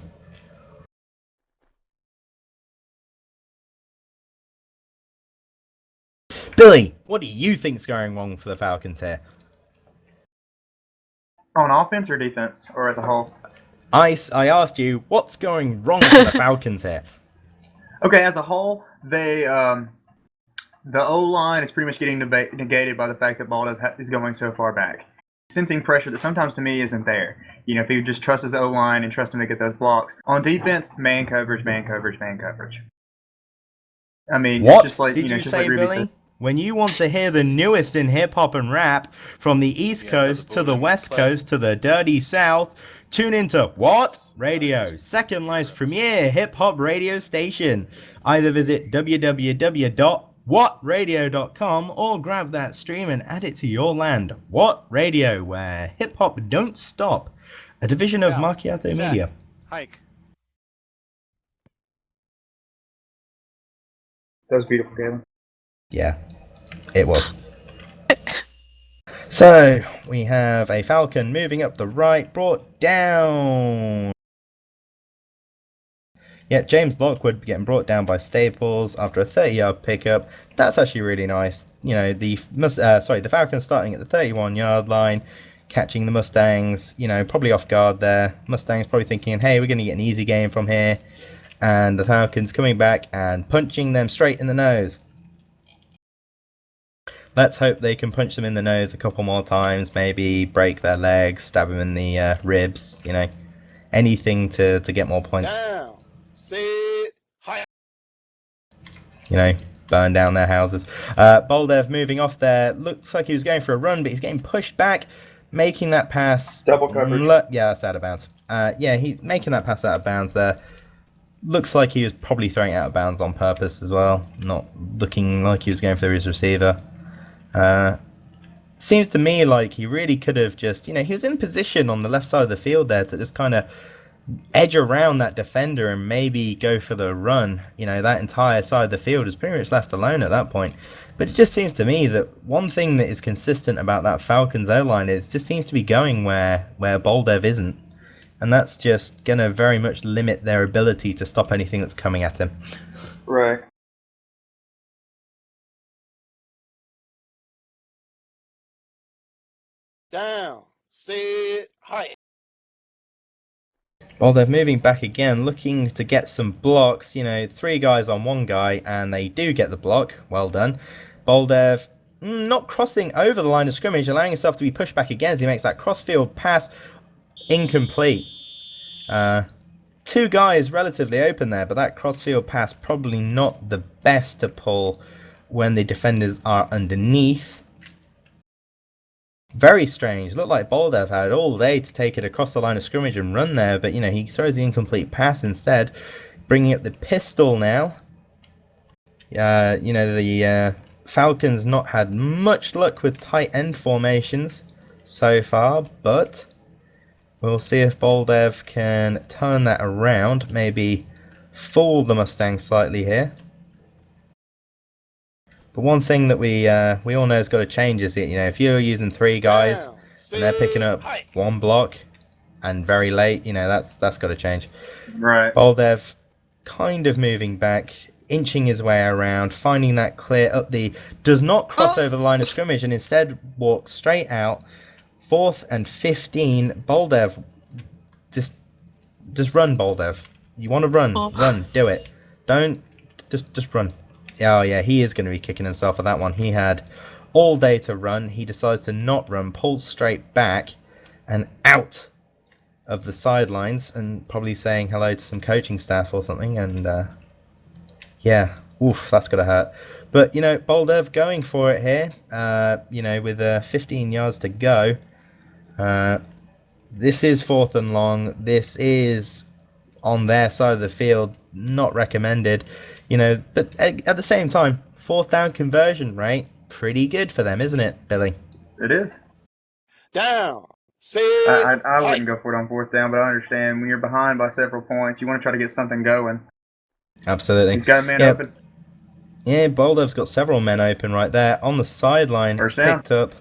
Billy, what do you think's going wrong for the Falcons here? On offense or defense, or as a whole? I asked you, what's going wrong for the Falcons here? Okay, as a whole, they the O-line is pretty much getting negated by the fact that Baldo is going so far back. Sensing pressure that sometimes to me isn't there. You know, if he just trusts his O-line and trusts him to get those blocks. On defense, man coverage, man coverage, man coverage. I mean, What just like, did you just say, like Ruby Billy? said. When you want to hear the newest in hip-hop and rap, from the East Coast to the West Coast to the dirty South, tune into What Radio, second life's premier hip-hop radio station. Either visit www.whatradio.com or grab that stream and add it to your land. What Radio, where hip-hop don't stop. A division of Macchiato Media. Hike. That was beautiful, Gavin. Yeah, it was. So, we have a Falcon moving up the right, brought down. Yeah, James Lockwood getting brought down by Staples after a 30-yard pickup. That's actually really nice. You know, the Falcons starting at the 31-yard line, catching the Mustangs, you know, probably off guard there. Mustangs probably thinking, hey, we're going to get an easy game from here. And the Falcons coming back and punching them straight in the nose. Let's hope they can punch them in the nose a couple more times, maybe break their legs, stab them in the ribs, you know, anything to get more points. Down. Sit. Hike. You know, burn down their houses. Boldev moving off there. Looks like he was going for a run, but he's getting pushed back, making that pass. Double coverage. Yeah, that's out of bounds. He making that pass out of bounds there. Looks like he was probably throwing it out of bounds on purpose as well, not looking like he was going for his receiver. Seems to me like he really could have just, you know, he was in position on the left side of the field there to just kind of edge around that defender and maybe go for the run. You know, that entire side of the field is pretty much left alone at that point. But it just seems to me that one thing that is consistent about that Falcons O-line is it just seems to be going where Boldev isn't. And that's just going to very much limit their ability to stop anything that's coming at him. Right. Down. Sit. Hike. Well, they're moving back again, looking to get some blocks. You know, 3 guys on 1 guy, and they do get the block. Well done. Boldev not crossing over the line of scrimmage, allowing himself to be pushed back again as he makes that cross-field pass incomplete. 2 guys relatively open there, but that cross-field pass probably not the best to pull when the defenders are underneath. Very strange. Looked like Boldev had all day to take it across the line of scrimmage and run there, but, you know, he throws the incomplete pass instead, bringing up the pistol now. You know, the Falcons not had much luck with tight end formations so far, but We'll see if Boldev can turn that around, maybe fool the Mustangs slightly here. But one thing that we all know has got to change is that, if you're using 3 guys Down, and they're picking sit, up hike. 1 block and very late, that's got to change. Right. Boldev kind of moving back, inching his way around, finding that clear up the... Does not cross over the line of scrimmage and instead walks straight out. 4th and 15. Boldev, just run, Boldev. You want to run, run, do it. Don't, just run. Oh yeah, he is going to be kicking himself for that one. He had all day to run. He decides to not run, pulls straight back and out of the sidelines and probably saying hello to some coaching staff or something. And yeah, oof, that's going to hurt. But, Boldev going for it here, with 15 yards to go. This is 4th and long. This is on their side of the field, not recommended. But at the same time, 4th down conversion rate, pretty good for them, isn't it, Billy? It is. Down, sit, I wouldn't hike. go for it on 4th down, but I understand when you're behind by several points, you want to try to get something going. Absolutely. He's got a man Yeah. open. Yeah, Boldev's got several men open right there. On the sideline, it's First down. picked up.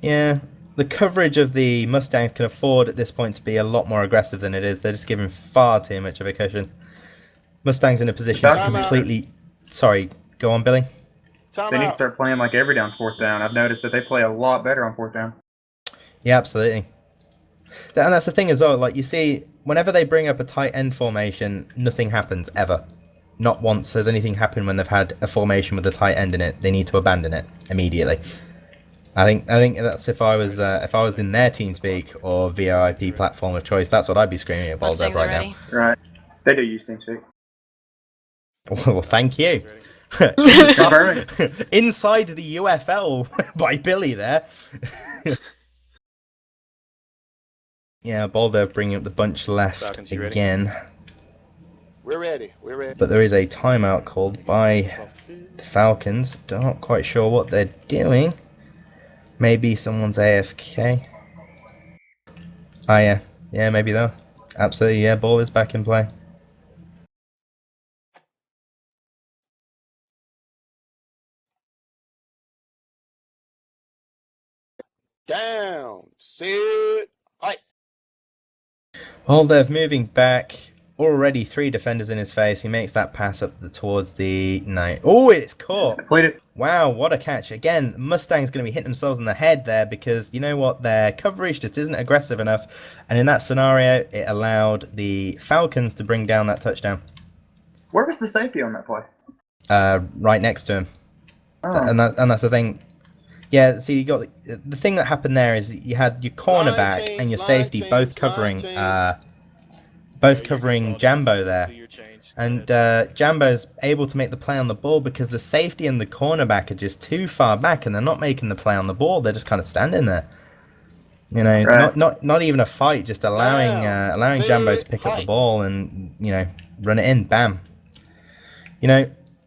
Yeah, the coverage of the Mustangs can afford at this point to be a lot more aggressive than it is. They're just giving far too much of a cushion. Mustangs in a position to Time out. completely... Sorry, go on, Billy. Time They need to out. start playing like every down's 4th down. I've noticed that they play a lot better on 4th down. Yeah, absolutely. And that's the thing as well. Like, you see, whenever they bring up a tight end formation, nothing happens, ever. Not once has anything happened when they've had a formation with a tight end in it. They need to abandon it immediately. I think that's if I was in their TeamSpeak or VIP platform of choice, that's what I'd be screaming at Boldev Mustangs are right ready. Right. They do use TeamSpeak. now. Well, thank you. Confirming. Inside the UFL by Billy there. Yeah, Boldev bringing up the bunch left Falcons, you ready? again. We're ready. We're ready. But there is a timeout called by the Falcons. Not quite sure what they're doing. Maybe someone's AFK. Oh yeah. Yeah, maybe though. Absolutely, yeah, ball is back in play. Down, sit, hike. Boldev moving back. Already 3 defenders in his face. He makes that pass up towards the... No. Oh, it's caught. Completed. Wow, what a catch. Again, Mustang's going to be hitting themselves in the head there because, you know what, their coverage just isn't aggressive enough. And in that scenario, it allowed the Falcons to bring down that touchdown. Where was the safety on that play? Right next to him. Oh. And that's the thing. Yeah, see, you got the thing that happened there is you had your cornerback change, and your line safety change, both line covering Jambo there. And Jambo's able to make the play on the ball because the safety and the cornerback are just too far back and they're not making the play on the ball. They're just kind of standing there. Right. Not even a fight, just allowing Down, Jambo to sit, pick up the hike. ball and, run it in. Bam.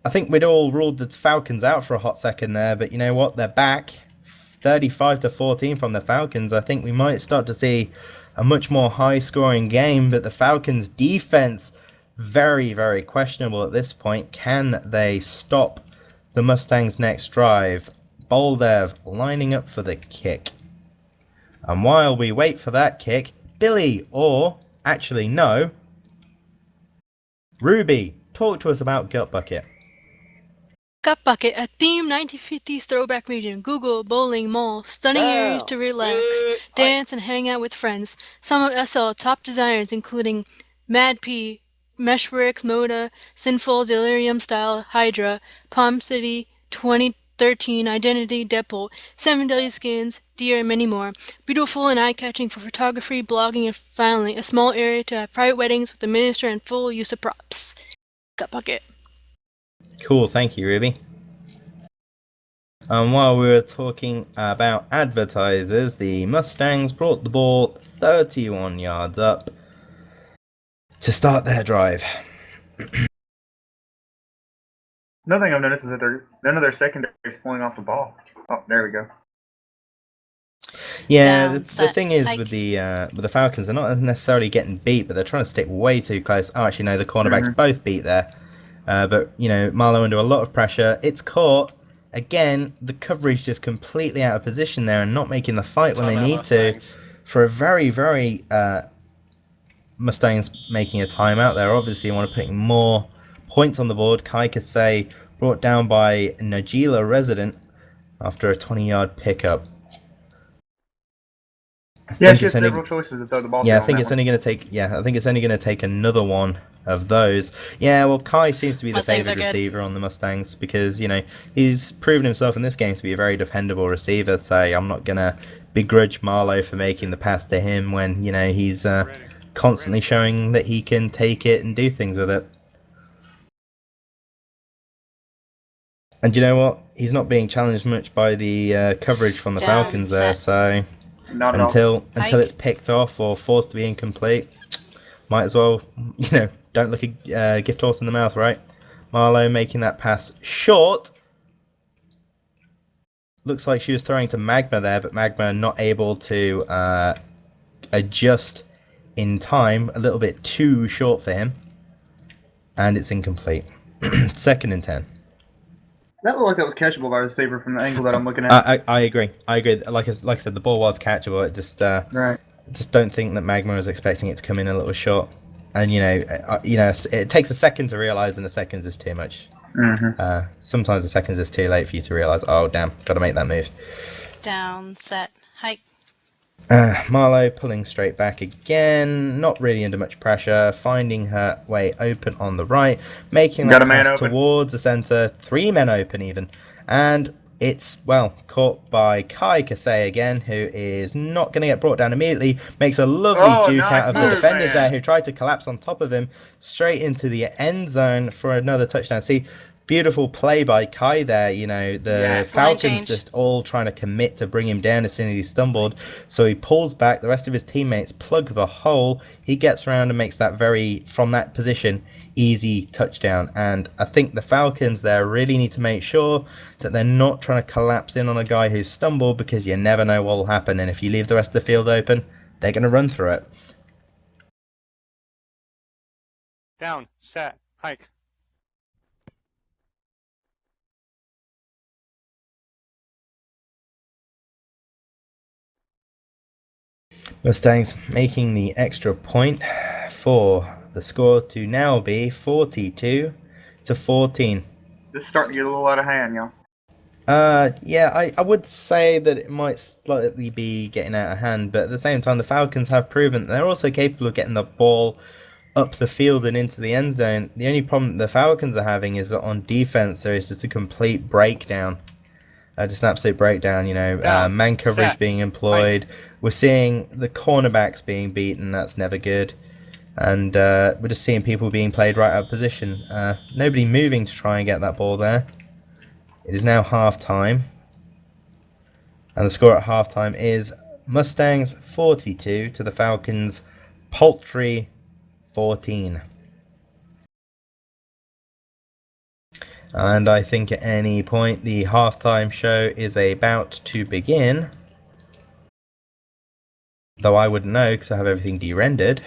I think we'd all ruled the Falcons out for a hot second there, but you know what? They're back. 35-14 from the Falcons. I think we might start to see a much more high-scoring game, but the Falcons' defense, very, very questionable at this point. Can they stop the Mustangs' next drive? Boldev lining up for the kick. And while we wait for that kick, Billy, or actually no, Ruby, talk to us about Gut Bucket. Gut Bucket, a themed 1950s throwback region. Google, bowling, mall, stunning areas to Down, relax, sit, hike. dance, and hang out with friends. Some of SL top designers, including Mad P, Meshworks, Moda, Sinful, Delirium Style, Hydra, Palm City, 2013, Identity, Depot, 7 Deadly Skins, Deer, and many more. Beautiful and eye-catching for photography, blogging, and finally, a small area to have private weddings with the minister and full use of props. Gut Bucket. Cool, thank you, Ruby. And while we were talking about advertisers, the Mustangs brought the ball 31 yards up to start their drive. Another thing I've noticed is that none of their secondary is pulling off the ball. Oh, there we go. Yeah, Down, the set, thing is hike. with the Falcons, they're not necessarily getting beat, but they're trying to stick way too close. Oh, actually, no, the cornerbacks both beat there. But, you know, Marlowe under a lot of pressure. It's caught. Again, the coverage just completely out of position there and not making the fight when they need to. For a very, very Mustangs making a timeout there. Obviously, you want to put more points on the board. Kai Kasei brought down by Najila resident after a 20-yard pickup. Yeah, she had several choices to throw the ball to. Yeah, I think it's only going to take. Yeah, I think it's only going to take another one of those. Yeah, well, Kai seems to be the Mustangs favoured are good. receiver on the Mustangs because, you know, he's proven himself in this game to be a very dependable receiver. So I'm not going to begrudge Marlowe for making the pass to him when, you know, he's constantly showing that he can take it and do things with it. And you know what? He's not being challenged much by the coverage from the Down, Falcons there. set. So Not at until Hike. it's picked off or forced to be incomplete, might as well, you know, don't look a gift horse in the mouth, right? Marlowe making that pass short. Looks like she was throwing to Magma there, but Magma not able to adjust in time. A little bit too short for him. And it's incomplete. 2nd and 10. That looked like that was catchable by a receiver from the angle that I'm looking at. I agree. I agree. Like I said, the ball was catchable. It just Right. just don't think that Magma was expecting it to come in a little short. And you know, it takes a second to realize, and a second is too much. Sometimes a second is too late for you to realize. Oh damn, got to make that move. Down, set, hike. Marlowe pulling straight back again, not really under much pressure, finding her way open on the right, making that pass towards the centre, 3 men open even, and it's, well, caught by Kai Kasei again, who is not going to get brought down immediately, makes a lovely juke out of the defenders there who tried to collapse on top of him, straight into the end zone for another touchdown. See, beautiful play by Kai there, you know, the Falcons just all trying to commit to bring him down as soon as he stumbled, so he pulls back, the rest of his teammates plug the hole, he gets around and makes that from that position, easy touchdown. And I think the Falcons there really need to make sure that they're not trying to collapse in on a guy who's stumbled, because you never know what will happen, and if you leave the rest of the field open, they're going to run through it. Down, set, hike. Mustangs making the extra point for the score to now be 42-14. This is starting to get a little out of hand, y'all. Yeah, I would say that it might slightly be getting out of hand, but at the same time, the Falcons have proven they're also capable of getting the ball up the field and into the end zone. The only problem the Falcons are having is that on defense, there is just a complete breakdown. Just an absolute breakdown, you know, man coverage being employed. We're seeing the cornerbacks being beaten, that's never good. And we're just seeing people being played right out of position. Nobody moving to try and get that ball there. It is now half-time. And the score at half-time is Mustangs 42 to the Falcons paltry 14. And I think at any point the halftime show is about to begin. Though I wouldn't know because I have everything de-rendered.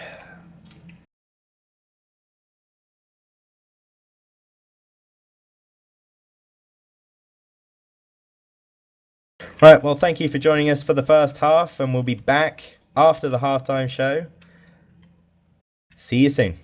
Right, well, thank you for joining us for the first half, and we'll be back after the halftime show. See you soon.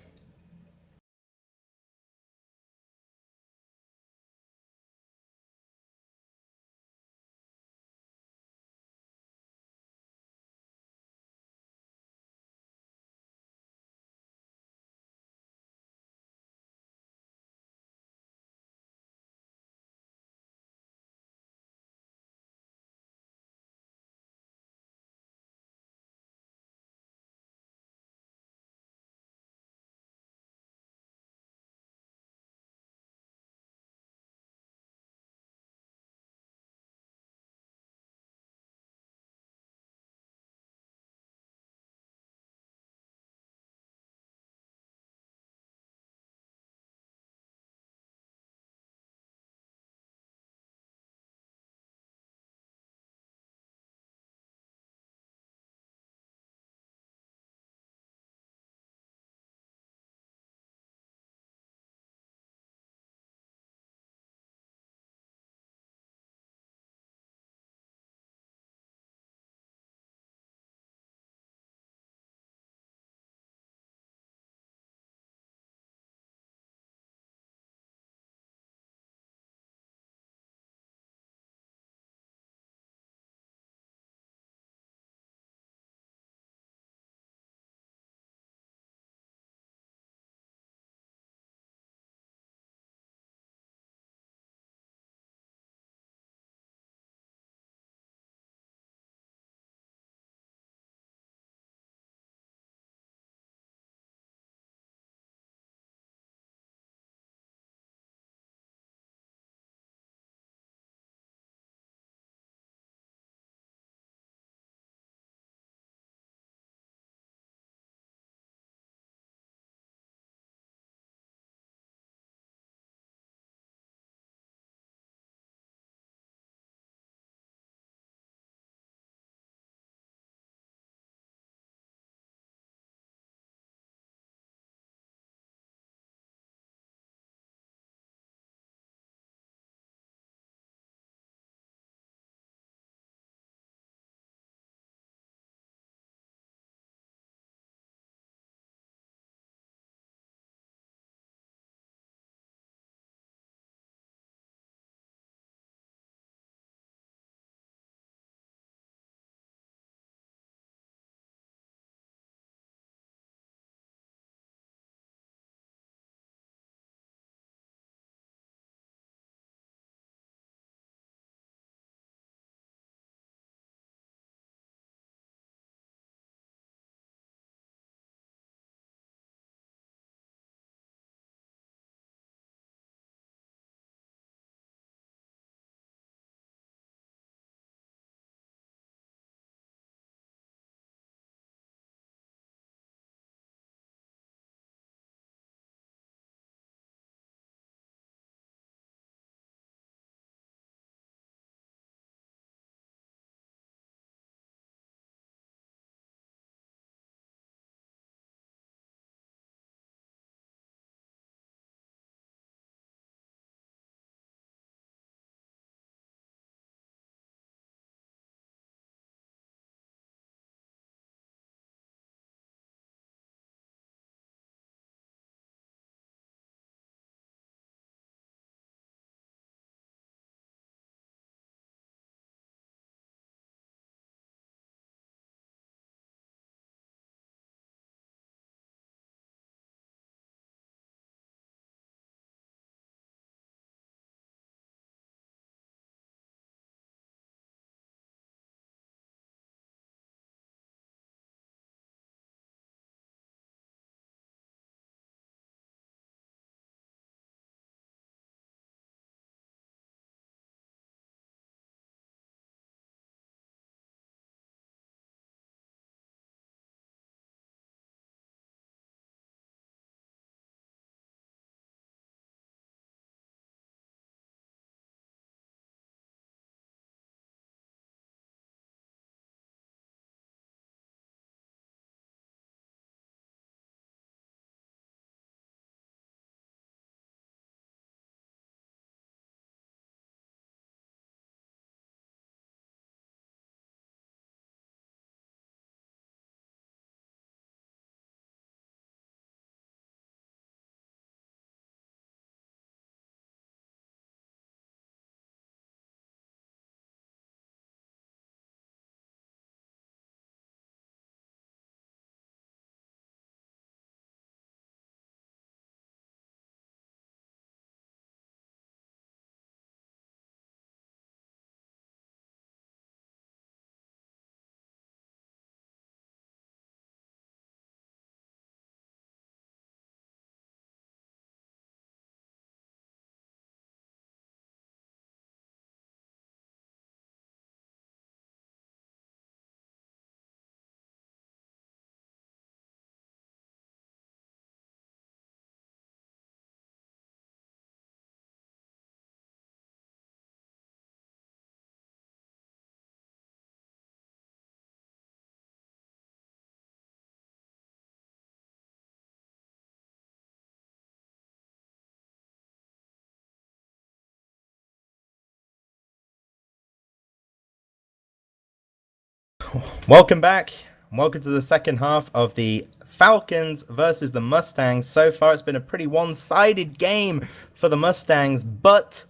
Welcome back. Welcome to the second half of the Falcons versus the Mustangs. So far, it's been a pretty one-sided game for the Mustangs, but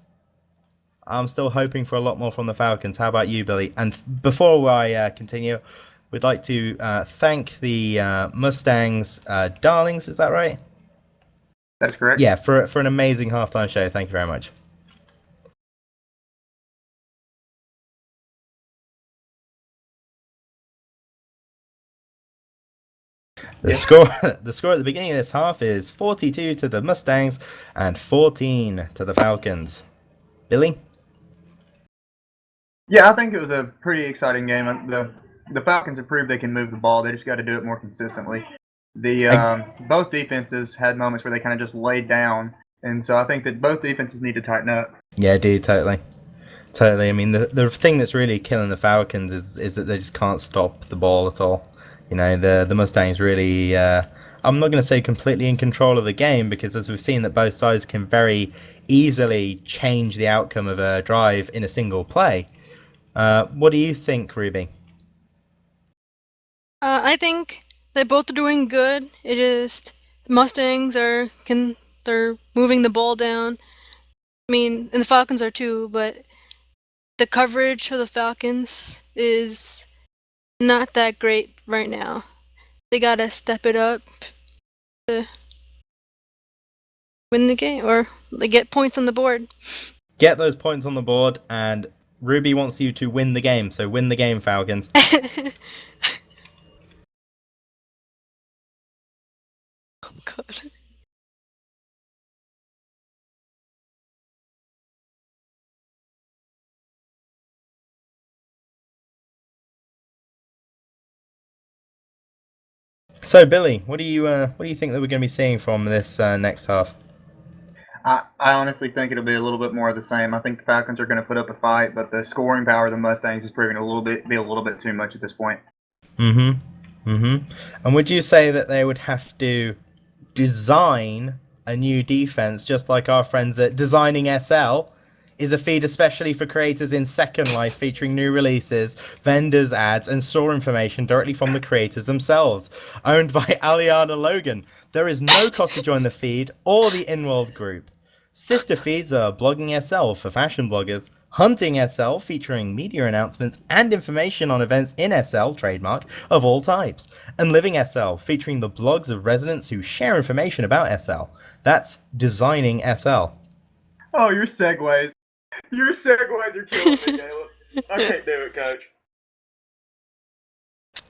I'm still hoping for a lot more from the Falcons. How about you, Billy? And before I continue, we'd like to thank the Mustangs darlings. Is that right? That's correct. Yeah, for an amazing halftime show. Thank you very much. The score at the beginning of this half is 42 to the Mustangs and 14 to the Falcons. Billy? Yeah, I think it was a pretty exciting game. The Falcons have proved they can move the ball. They just got to do it more consistently. Both defenses had moments where they kind of just laid down, and so I think that both defenses need to tighten up. Yeah, dude, totally. Totally. I mean, the thing that's really killing the Falcons is that they just can't stop the ball at all. You know, the Mustangs really, I'm not going to say completely in control of the game, because as we've seen that both sides can very easily change the outcome of a drive in a single play. What do you think, Ruby? I think they're both doing good. It is the Mustangs they're moving the ball down. I mean, and the Falcons are too, but the coverage for the Falcons is not that great right now. They gotta step it up to win the game, or they get points on the board. Get those points on the board, and Ruby wants you to win the game, so win the game, Falcons. Oh god. So, Billy, what do you think that we're going to be seeing from this next half? I honestly think it'll be a little bit more of the same. I think the Falcons are going to put up a fight, but the scoring power of the Mustangs is proving be a little bit too much at this point. And would you say that they would have to design a new defense, just like our friends at Designing SL is a feed especially for creators in Second Life, featuring new releases, vendors, ads, and store information directly from the creators themselves. Owned by Aliana Logan, there is no cost to join the feed or the in-world group. Sister feeds are Blogging SL for fashion bloggers, Hunting SL featuring media announcements and information on events in SL, trademark, of all types, and Living SL featuring the blogs of residents who share information about SL. That's Designing SL. Oh, your segues. Your segues are killing me, Caleb. I can't do it, Coach.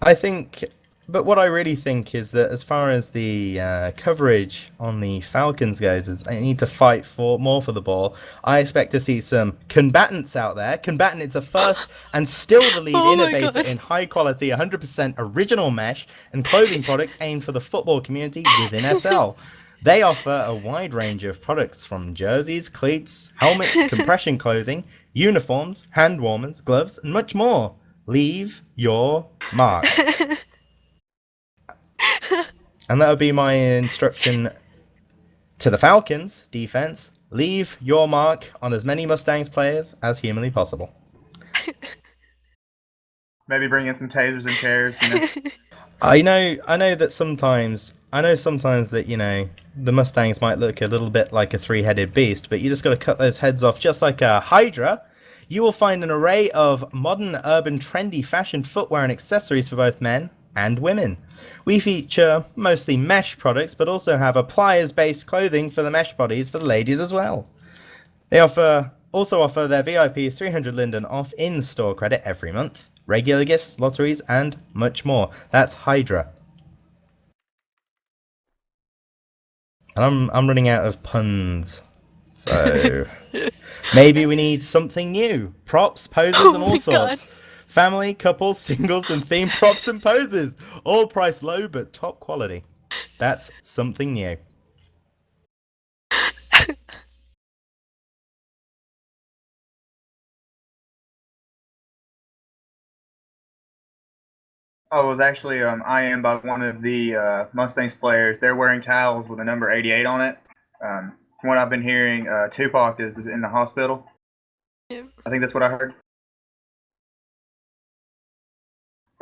I think, but what I really think is that as far as the coverage on the Falcons goes, is they need to fight more for the ball. I expect to see some combatants out there. Combatant is a first and still the lead innovator in high quality, 100% original mesh and clothing products aimed for the football community within SL. They offer a wide range of products from jerseys, cleats, helmets, compression clothing, uniforms, hand warmers, gloves, and much more. Leave your mark. And that would be my instruction to the Falcons defense. Leave your mark on as many Mustangs players as humanly possible. Maybe bring in some tasers and chairs, you know. I know that sometimes that, you know, the Mustangs might look a little bit like a three-headed beast, but you just got to cut those heads off just like a Hydra. You will find an array of modern, urban, trendy fashion footwear and accessories for both men and women. We feature mostly mesh products, but also have a pliers-based clothing for the mesh bodies for the ladies as well. They also offer their VIPs 300 Linden off in-store credit every month, regular gifts, lotteries, and much more. That's Hydra. And I'm running out of puns, so maybe we need something new. Props, poses, and all sorts. Family, couples, singles, and theme props and poses. All priced low, but top quality. That's something new. Oh, it was actually I am by one of the Mustangs players. They're wearing towels with the number 88 on it. From what I've been hearing, Tupac is in the hospital. Yeah. I think that's what I heard.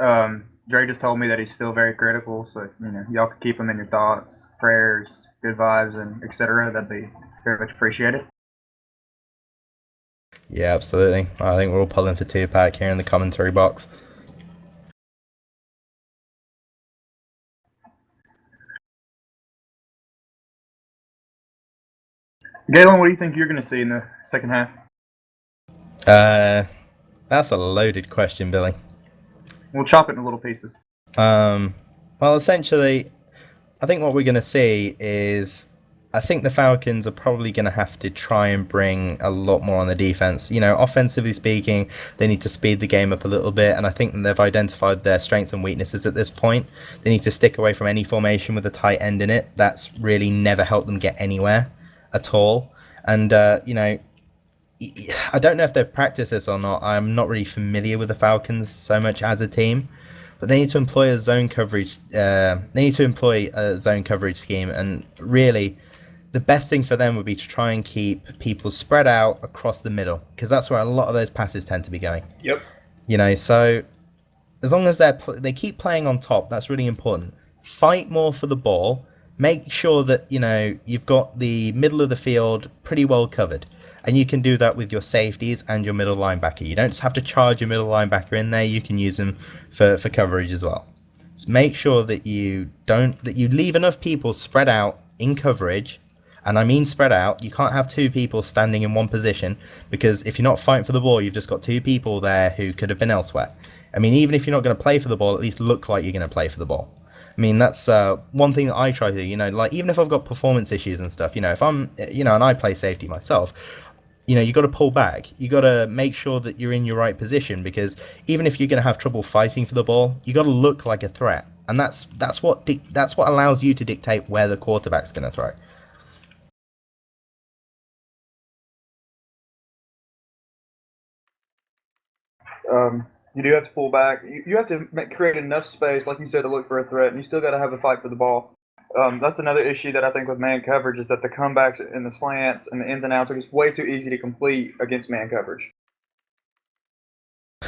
Dre just told me that he's still very critical, so y'all can keep him in your thoughts, prayers, good vibes, and etc. That'd be very much appreciated. Yeah, absolutely. I think we're all pulling for Tupac here in the commentary box. Galen, what do you think you're going to see in the second half? That's a loaded question, Billy. We'll chop it into little pieces. Well, essentially, I think what we're going to see is, I think the Falcons are probably going to have to try and bring a lot more on the defense. Offensively speaking, they need to speed the game up a little bit, and I think they've identified their strengths and weaknesses at this point. They need to stick away from any formation with a tight end in it. That's really never helped them get anywhere at all. And, I don't know if they've practiced this or not. I'm not really familiar with the Falcons so much as a team. But they need to employ a zone coverage. They need to employ a zone coverage scheme, and really, the best thing for them would be to try and keep people spread out across the middle, because that's where a lot of those passes tend to be going. Yep. So as long as they keep playing on top, that's really important. Fight more for the ball. Make sure that you've got the middle of the field pretty well covered. And you can do that with your safeties and your middle linebacker. You don't just have to charge your middle linebacker in there. You can use them for coverage as well. So make sure that you leave enough people spread out in coverage. And I mean spread out. You can't have two people standing in one position, because if you're not fighting for the ball, you've just got two people there who could have been elsewhere. I mean, even if you're not going to play for the ball, at least look like you're going to play for the ball. I mean, that's one thing that I try to do, like even if I've got performance issues and stuff, if I'm, and I play safety myself, you got to pull back. You got to make sure that you're in your right position, because even if you're going to have trouble fighting for the ball, you got to look like a threat, and that's what allows you to dictate where the quarterback's going to throw. You do have to pull back. You have to create enough space, like you said, to look for a threat, and you still got to have a fight for the ball. That's another issue that I think with man coverage, is that the comebacks and the slants and the ins and outs are just way too easy to complete against man coverage.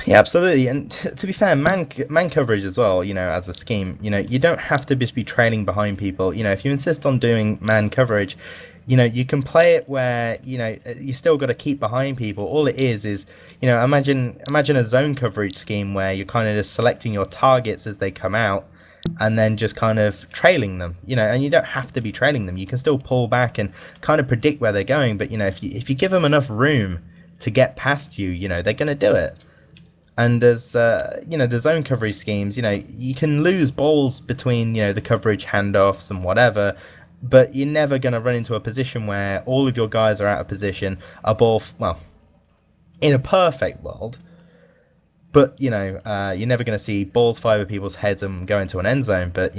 Yeah, absolutely. And to be fair, man coverage as well, as a scheme, you don't have to just be trailing behind people. If you insist on doing man coverage, you can play it where, you still got to keep behind people. All it is, imagine a zone coverage scheme where you're kind of just selecting your targets as they come out, and then just kind of trailing them, and you don't have to be trailing them. You can still pull back and kind of predict where they're going. But, if you give them enough room to get past you, they're going to do it. And as, the zone coverage schemes, you can lose balls between, the coverage handoffs and whatever, but you're never going to run into a position where all of your guys are out of position, in a perfect world. But, you're never going to see balls fly over people's heads and go into an end zone. But,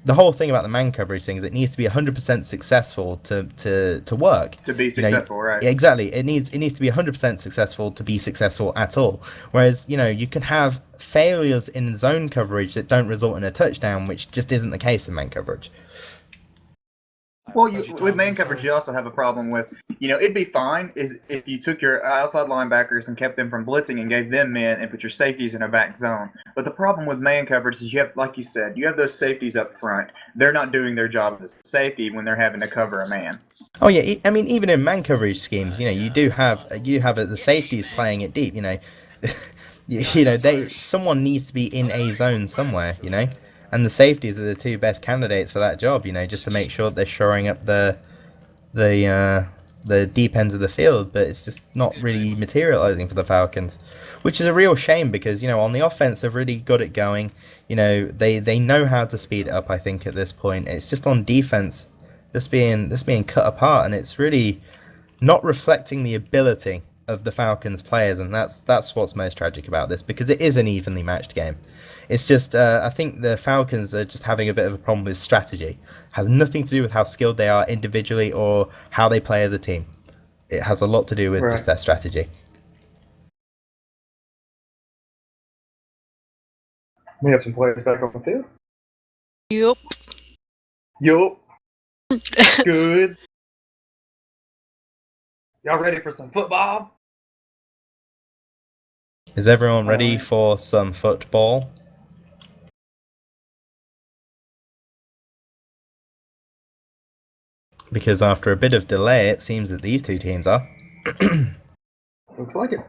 the whole thing about the man coverage thing is it needs to be 100% successful to work. To be successful, right? Exactly. It needs to be 100% successful to be successful at all. Whereas, you can have failures in zone coverage that don't result in a touchdown, which just isn't the case in man coverage. Well, with man coverage, you also have a problem with, it'd be fine if you took your outside linebackers and kept them from blitzing and gave them men and put your safeties in a back zone. But the problem with man coverage is you have, like you said, you have those safeties up front. They're not doing their job as a safety when they're having to cover a man. Oh yeah, I mean, even in man coverage schemes, you do have the safeties playing it deep. Someone needs to be in a zone somewhere. And the safeties are the two best candidates for that job, just to make sure they're shoring up the deep ends of the field. But it's just not really materializing for the Falcons, which is a real shame, because on the offense they've really got it going. They know how to speed it up. I think at this point it's just on defense that's being cut apart, and it's really not reflecting the ability of the Falcons players, and that's what's most tragic about this, because it is an evenly matched game. It's just, I think the Falcons are just having a bit of a problem with strategy. It has nothing to do with how skilled they are individually or how they play as a team. It has a lot to do with just their strategy. We have some players back on the field. Yup. Good. Y'all ready for some football? Is everyone ready for some football? Because after a bit of delay, it seems that these two teams are. Looks like it.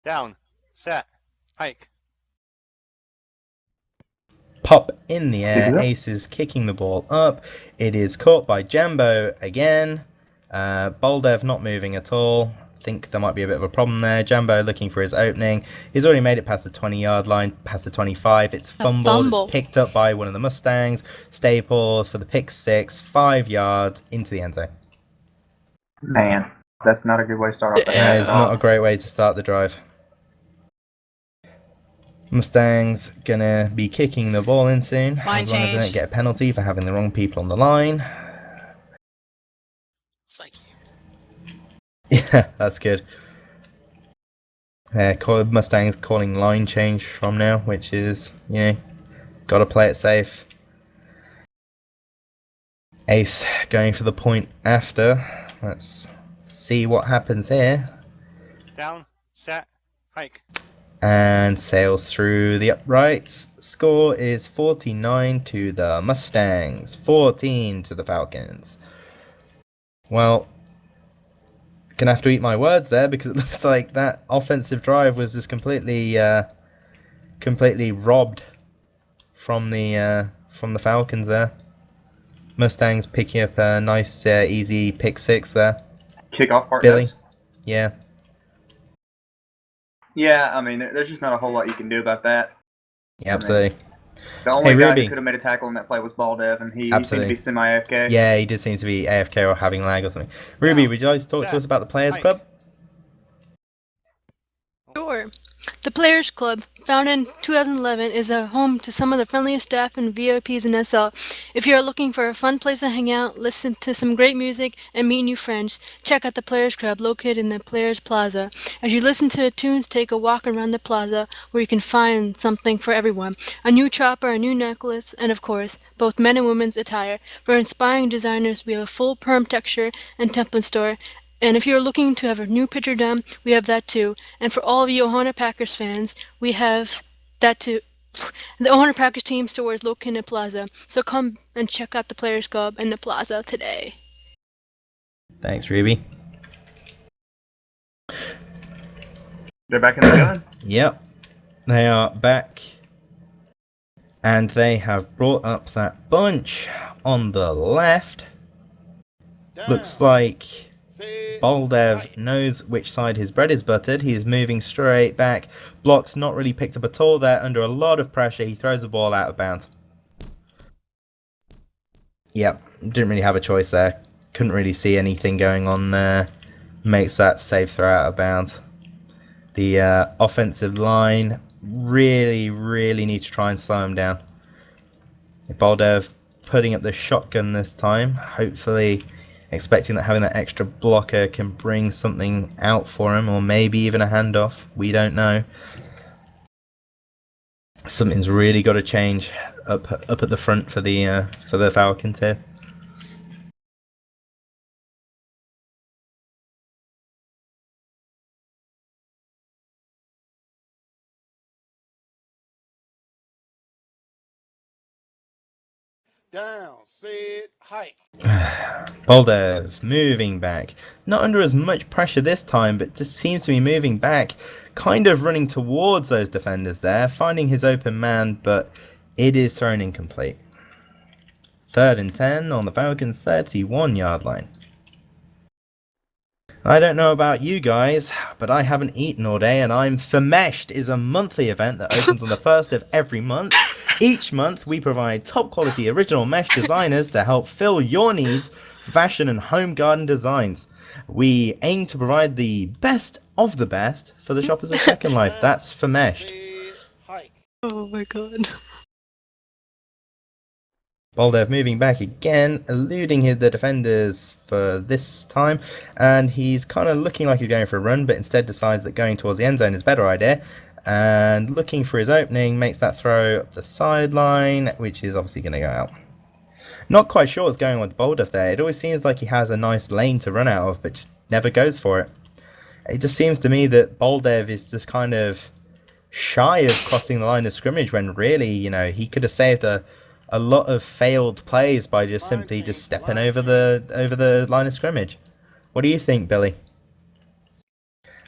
Down, set, hike. Pop in the air. Yeah. Ace is kicking the ball up. It is caught by Jambo again. Boldev not moving at all. Think there might be a bit of a problem there. Jambo looking for his opening. He's already made it past the 20-yard line, past the 25. It's fumbled. fumble. It's picked up by one of the Mustangs. Staples for the pick 6, 5 yards into the end zone. Man, that's not a good way to start off the Yeah. That is not a great way to start the drive. Mustangs gonna be kicking the ball in soon, Line as long as they don't change. get a penalty for having the wrong people on the line. It's like Yeah, that's good. Mustangs calling line change from now, which is, gotta play it safe. Ace going for the point after. Let's see what happens here. Down, set, hike. And sails through the uprights. Score is 49 to the Mustangs, 14 to the Falcons. Well, gonna have to eat my words there, because it looks like that offensive drive was just completely robbed from the Falcons there. Mustangs picking up a nice easy pick 6 there. Kickoff part. Billy. does. Yeah. Yeah, I mean, there's just not a whole lot you can do about that. Yeah, absolutely. The only Hey, guy Ruby. who could have made a tackle in that play was Baldev, and he seemed to Absolutely. be semi-AFK. Yeah, he did seem to be AFK or having lag or something. Ruby, would you like to talk to us about the Players Club? Sure. The Players Club, founded in 2011, is a home to some of the friendliest staff and VIPs in SL. If you're looking for a fun place to hang out, listen to some great music, and meet new friends, check out the Players Club located in the Players Plaza. As you listen to the tunes, take a walk around the plaza where you can find something for everyone. A new chopper, a new necklace, and of course, both men and women's attire. For inspiring designers, we have a full perm texture and template store. And if you're looking to have a new picture done, we have that too. And for all of you Ohana Packers fans, we have that too. The Ohana Packers team store is located in the plaza, so come and check out the Players Club in the plaza today. Thanks, Ruby. They're back in the gun. Yep, they are back. And they have brought up that bunch on the left. Down, Looks like set, Boldev hike. knows which side his bread is buttered. He is moving straight back. Block's not really picked up at all there. Under a lot of pressure, he throws the ball out of bounds. Yep, didn't really have a choice there. Couldn't really see anything going on there. Makes that safe throw out of bounds. The offensive line really need to try and slow him down. Boldev putting up the shotgun this time. Hopefully expecting that having that extra blocker can bring something out for him, or maybe even a handoff. We don't know. Something's really got to change up at the front for the Falcons here. Down, set, hike. Boldev moving back. Not under as much pressure this time, but just seems to be moving back. Kind of running towards those defenders there, finding his open man, but it is thrown incomplete. 3rd and 10 on the Falcons' 31-yard line. I don't know about you guys, but I haven't eaten all day, and I'm Fameshed is a monthly event that opens on the 1st of every month. Each month, we provide top-quality original mesh designers to help fill your needs for fashion and home garden designs. We aim to provide the best of the best for the shoppers of Second Life. That's Fameshed. Set, hike. Oh my god. Boldev moving back again, eluding the defenders for this time, and he's kind of looking like he's going for a run, but instead decides that going towards the end zone is a better idea, and looking for his opening, makes that throw up the sideline, which is obviously going to go out. Not quite sure what's going on with Boldev there. It always seems like he has a nice lane to run out of, but just never goes for it. It just seems to me that Boldev is just kind of shy of crossing the line of scrimmage when really, you know, he could have saved a lot of failed plays by just simply just stepping over the line of scrimmage. What do you think, Billy?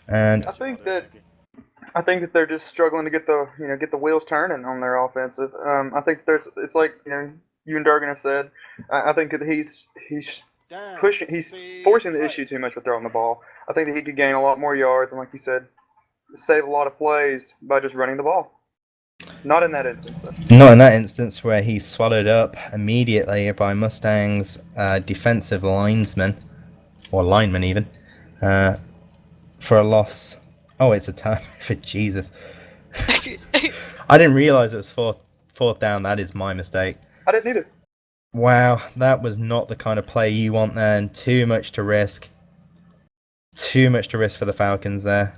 And I think that they're just struggling to get the wheels turning on their offensive. I think it's like you and Durgan have said. I think that he's Down. he's Said forcing the hike. issue too much with throwing the ball. I think that he could gain a lot more yards and, like you said, save a lot of plays by just running the ball. Not in that instance, though. not in that instance where he's swallowed up immediately by Mustangs defensive linesman, or lineman even, for a loss. Oh, it's a turnover. Jesus. I didn't realise it was fourth down. That is my mistake. I didn't either. Wow, that was not the kind of play you want there, and too much to risk. Too much to risk for the Falcons there.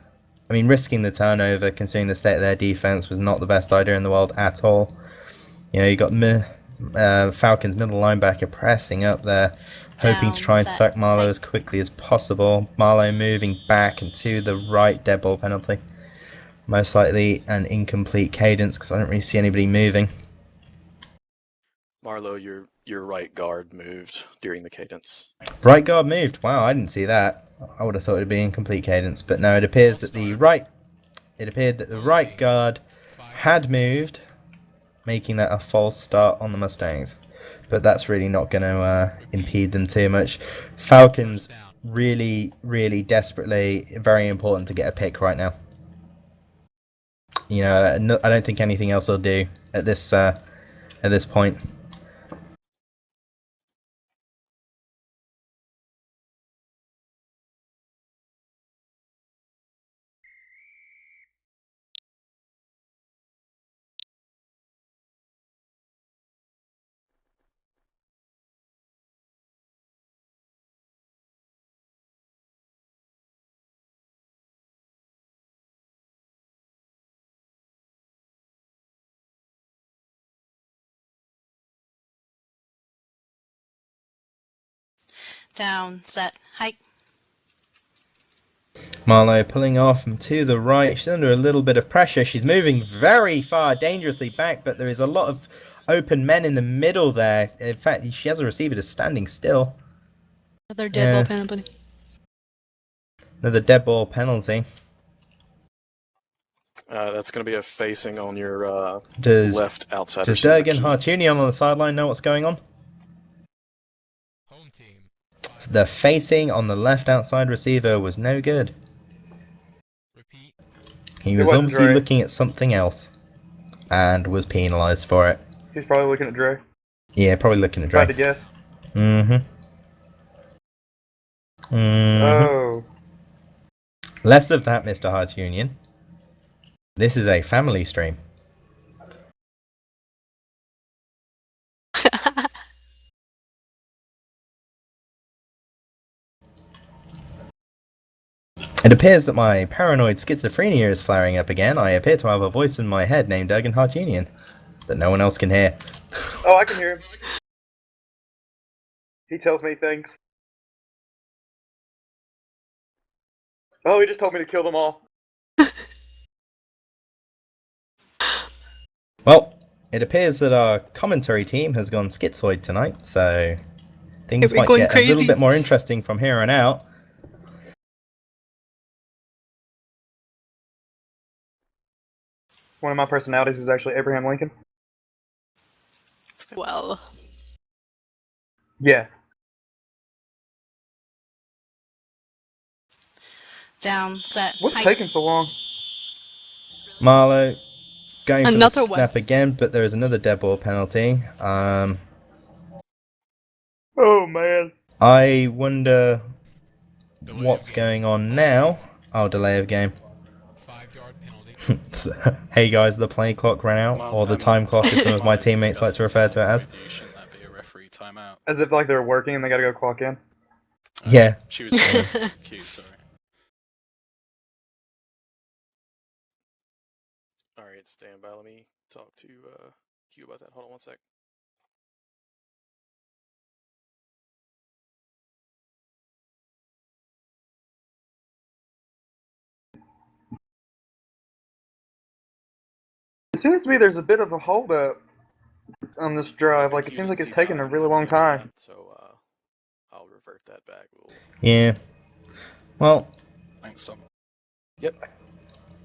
I mean, risking the turnover, considering the state of their defense, was not the best idea in the world at all. You know, you got Falcons middle linebacker pressing up there, hoping to try and sack Marlowe as quickly as possible. Marlowe moving back and to the right, dead ball penalty. Most likely an incomplete cadence because I don't really see anybody moving. Marlowe, your right guard moved during the cadence. Right guard moved. Wow, I didn't see that. I would have thought it'd be incomplete cadence, but no, it appeared that the right guard had moved, making that a false start on the Mustangs. But that's really not going to impede them too much. Falcons really, really desperately, very important to get a pick right now. You know, I don't think anything else will do at this point. Down, set, hike. Marlowe pulling off and to the right. She's under a little bit of pressure. She's moving very far, dangerously back, but there is a lot of open men in the middle there. In fact, she has a receiver just standing still. Another dead ball penalty. Another dead ball penalty. That's going to be a facing on your left outside. Does Durgan Hartunian on the sideline know what's going on? The facing on the left outside receiver was no good. He was obviously looking at something else and was penalised for it. He's probably looking at Dre. Yeah, probably looking at Dre. Tried to guess. Oh. Less of that, Mr. Hartunian. This is a family stream. It appears that my paranoid schizophrenia is flaring up again. I appear to have a voice in my head named Durgan Hartunian that no one else can hear. Oh, I can hear him. He tells me things. Oh, he just told me to kill them all. Well, it appears that our commentary team has gone schizoid tonight, so things might get a little bit more interesting from here on out. One of my personalities is actually Abraham Lincoln. Well. Yeah. Down, set, What's hike. taking so long? Marlowe going for Another the snap again, but there is another dead ball penalty. Oh man. I wonder what's going on now. Oh, delay of game. 5-yard penalty. Hey guys, the play clock ran out, or the time clock as some of my teammates like to refer to it as. Shouldn't that be a referee timeout? As if like they're working and they gotta go clock in. Yeah. She was cute, sorry. Alright, stand by. Let me talk to Q about that. Hold on one sec. seems to be there's a bit of a holdup on this drive. Like, it seems like it's taking a really long time. So I'll revert that back. Yeah. Well. Thanks, Tom. Yep.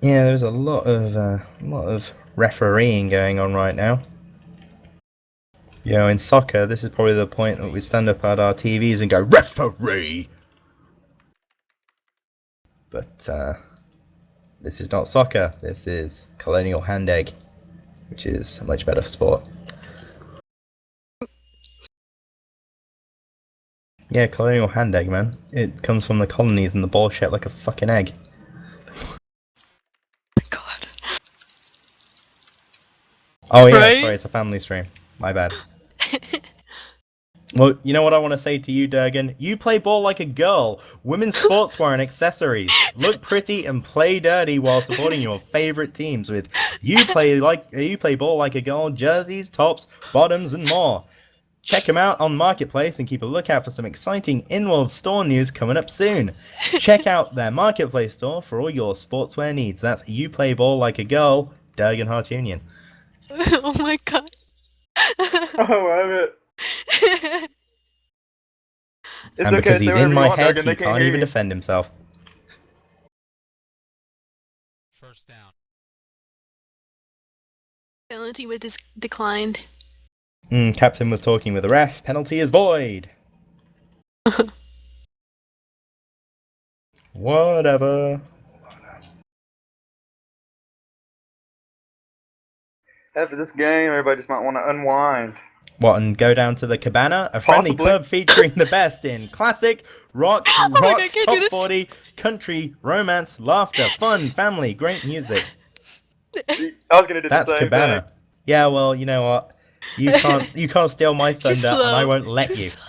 Yeah, there's a lot of refereeing going on right now. You know, in soccer, this is probably the point that we stand up at our TVs and go, referee! But, this is not soccer, this is Colonial Hand Egg, which is a much better sport. Yeah, Colonial Hand Egg, man. It comes from the colonies and the ball shaped like a fucking egg. God. Oh yeah, Right? sorry, it's a family stream. My bad. Well, you know what I want to say to you, Durgan? You play ball like a girl. Women's sportswear and accessories. Look pretty and play dirty while supporting your favorite teams with you play ball like a girl jerseys, tops, bottoms, and more. Check them out on Marketplace and keep a lookout for some exciting in-world store news coming up soon. Check out their Marketplace store for all your sportswear needs. That's You Play Ball Like a Girl, Durgan Heart Union. Oh my god. Oh, I love it. It's And because okay, he's say in whatever my you want, head, Durgan, he they can't can't hear even you. defend himself. First down. Penalty was declined. Captain was talking with the ref. Penalty is void. Whatever. After this game, everybody just might want to unwind. What, and go down to the Cabana? A friendly Possibly. club featuring the best in classic, rock, my God, I can't do top this. 40, country, romance, laughter, fun, family, great music. I was gonna do That's the same Cabana. thing. Yeah, well, you know what? You can't steal my Too thunder, slow. and I won't let Too you. slow.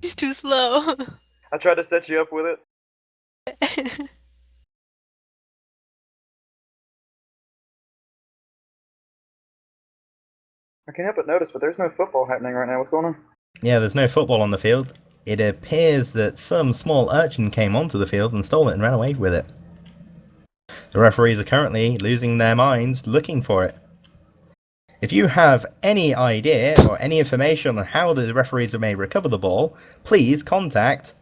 He's too slow. I tried to set you up with it. I can't help but notice, but there's no football happening right now. What's going on? Yeah, there's no football on the field. It appears that some small urchin came onto the field and stole it and ran away with it. The referees are currently losing their minds looking for it. If you have any idea or any information on how the referees may recover the ball, please contact...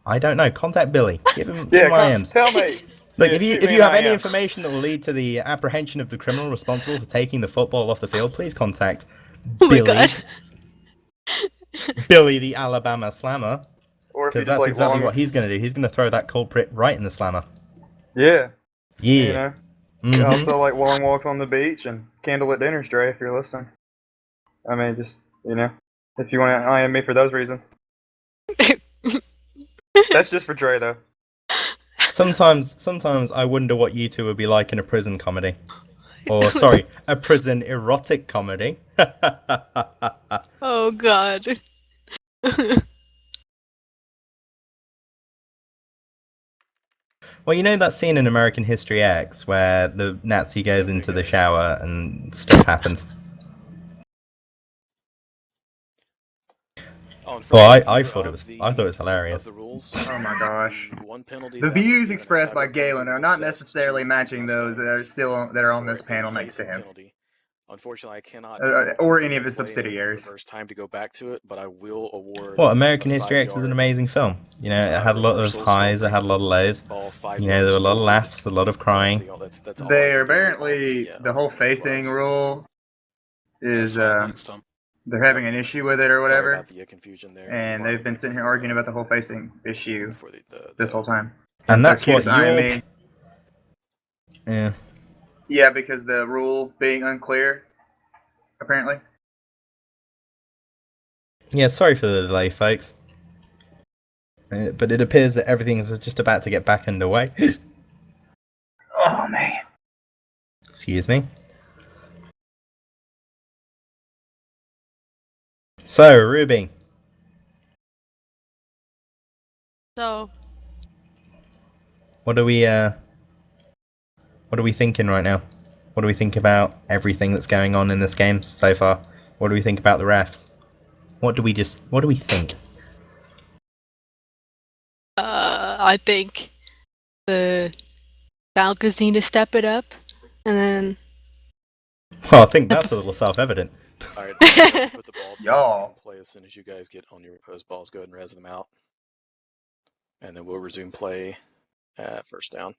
I don't know, contact Billy. Give him IMs. Tell me. Look, Yeah, if shoot me you an have any IM. information that will lead to the apprehension of the criminal responsible for taking the football off the field, please contact Oh my Billy. god. Billy the Alabama Slammer. Or if Because you just that's like exactly long... what he's going to do. He's going to throw that culprit right in the slammer. Yeah. Yeah. You know. Mhm. Also like long walks on the beach and candlelit dinners, Dre, if you're listening. I mean, just, you know, if you want to IM me for those reasons. That's just for Dre, though. Sometimes I wonder what you two would be like in a prison comedy. Or, sorry, a prison erotic comedy. Oh god. Well, you know that scene in American History X where the Nazi goes into the shower and stuff happens? Well, I thought it was hilarious. The rules, Oh my gosh. one penalty The that was views given expressed by a five-yard Galen penalty are not was assessed necessarily to matching the those that are Mustangs that are on for this a panel next to facing him. penalty. Unfortunately, I cannot Or any of his play in subsidiaries. reverse time to go back to it, but I will award. Well, American a History X is an 5-yard, amazing film. You know, it had a lot of reversal, so highs, it had a lot of lows. ball 5 You know, there were a yards lot of forward. laughs, a lot of crying. That's all I They can are do on apparently the whole facing was. rule is That's fine, thanks, Tom. they're having an issue with it or Sorry whatever, about the confusion there. and they've been sitting here arguing about the whole facing issue for this whole time. And So that's Q what just IM you're... me. Yeah. Yeah, because the rule being unclear, apparently. Yeah, sorry for the delay, folks. But it appears that everything's just about to get back underway. Oh man. Excuse me. So, Ruby, So, what are we thinking right now? What do we think about everything that's going on in this game so far? What do we think about the refs? What do we think? I think the Falcons need to step it up, and then Well, I think that's a little self-evident. Alright, put the ball Y'all. in play as soon as you guys get on your post balls. Go ahead and res them out. And then we'll resume play at first down.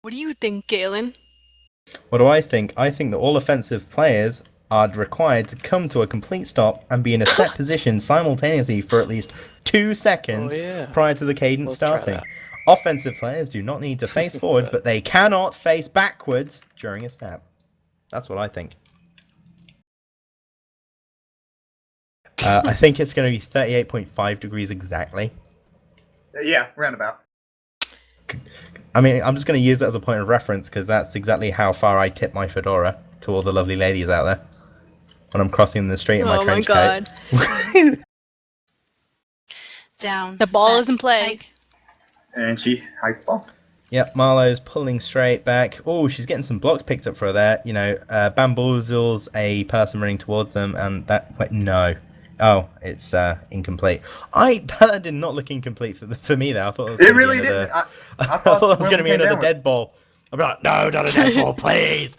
What do you think, Galen? What do I think? I think that all offensive players are required to come to a complete stop and be in a set position simultaneously for at least 2 seconds prior to the cadence Let's try starting. that. Offensive players do not need to face forward, but they cannot face backwards during a snap. That's what I think. I think it's going to be 38.5 degrees exactly. Yeah, roundabout. I mean, I'm just going to use that as a point of reference because that's exactly how far I tip my fedora to all the lovely ladies out there when I'm crossing the street in my Oh my trench god. coat. Down. The ball set, is in play. hike. And she hikes the ball. Yep, Marlowe's pulling straight back. Oh, she's getting some blocks picked up for her there. You know, bamboozles a person running towards them, and that... Wait, no. Oh, it's incomplete. That did not look incomplete for me there. I thought it was It gonna be really another, didn't. I I thought it was going to be when we another came down dead ball. I'm like, no, not a dead ball, please.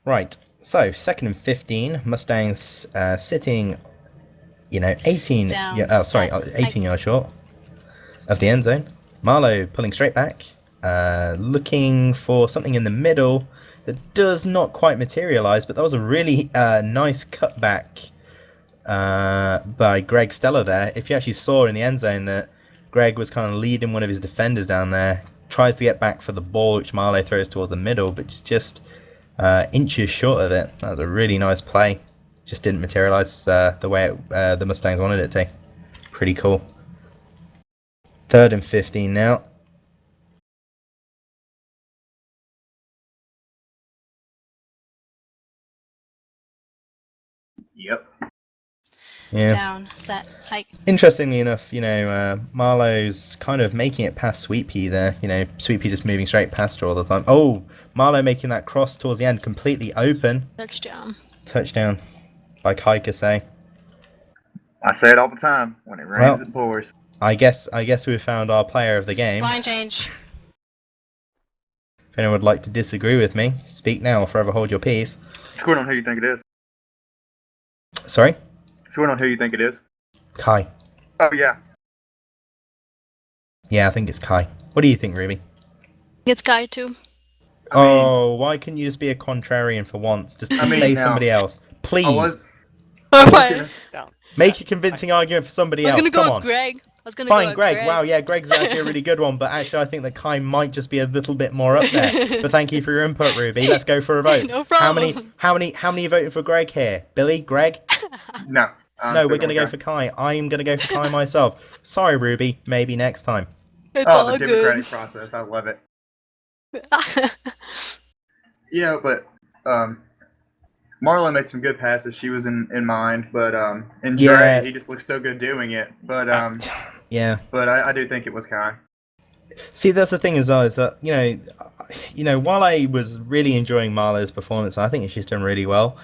Right, so 2nd and 15. Mustangs sitting, 18. Down, Yeah, oh, sorry, set, 18 hike. yards short of the end zone. Marlowe pulling straight back, looking for something in the middle that does not quite materialize, but that was a really nice cutback by Greg Stella there. If you actually saw in the end zone that Greg was kind of leading one of his defenders down there, tries to get back for the ball, which Marlowe throws towards the middle, but just inches short of it. That was a really nice play. Just didn't materialize the way the Mustangs wanted it to. Pretty cool. 3rd and 15 now. Yep. Yeah. Down, set, hike. Interestingly enough, Marlowe's kind of making it past Sweet Pea there. Sweet Pea just moving straight past her all the time. Oh, Marlowe making that cross towards the end, completely open. Touchdown. Touchdown by Kai Kasei. I say it all the time. When it rains, Well, it pours. I guess we've found our player of the game. Line change. If anyone would like to disagree with me, speak now or forever hold your peace. Score on who you think it is. Sorry? Score on who you think it is. Kai. Oh, yeah. Yeah, I think it's Kai. What do you think, Ruby? It's Guy too. Oh, why couldn't you just be a contrarian for once? Just say now, somebody else. Please. I was Alright. Down. Make a convincing argument for somebody I was else. gonna Come go on. with Greg. I was gonna Fine, go with Greg. Wow, yeah, Greg's actually a really good one, but actually I think that Kai might just be a little bit more up there. But thank you for your input, Ruby. Let's go for a vote. No problem. How many are voting for Greg here? Billy? Greg? no. No, we're gonna go for Kai. I'm gonna go for Kai myself. Sorry, Ruby. Maybe next time. It's Oh, all the good. democratic process. I love it. But Marlon made some good passes. She was in mind, but in Yeah. Dre, he just looked so good doing it. But Yeah. but I do think it was Kai. See, that's the thing as well, is that, while I was really enjoying Marlowe's performance, I think she's done really well,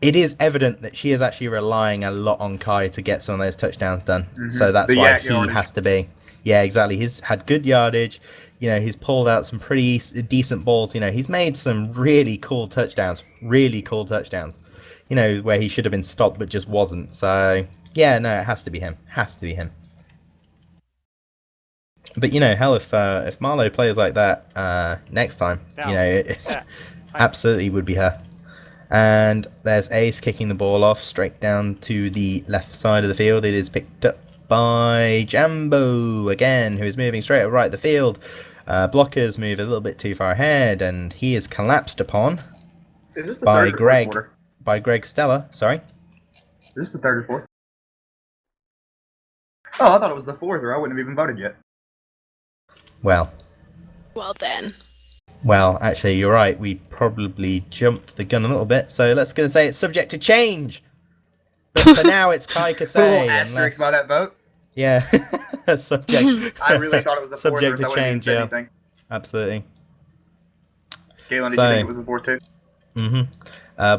it is evident that she is actually relying a lot on Kai to get some of those touchdowns done. So that's The why yak he yardage. has to be. Yeah, exactly. He's had good yardage. He's pulled out some pretty decent balls. He's made some really cool touchdowns. Really cool touchdowns. Where he should have been stopped but just wasn't. So, yeah, no, it has to be him. Has to be him. But, hell, if Marlowe plays like that next time, Down. it Set, hike. absolutely would be her. And there's Ace kicking the ball off straight down to the left side of the field. It is picked up by Jambo again, who is moving straight right of the field. Blockers move a little bit too far ahead, and he is collapsed upon Is this the by third or fourth Greg. quarter? By Greg Stella. Sorry. Is this the third or fourth? Oh, I thought it was the fourth, or I wouldn't have even voted yet. Well, Well then. actually, you're right. We probably jumped the gun a little bit, so let's gonna say it's subject to change. But for now, it's Kai Little Kasei. asterisk by that vote. Yeah, subject. I really thought it was the fourth. Subject or to I wouldn't even change. said Yeah, anything. absolutely. Galen, did So- you think it was the fourth too?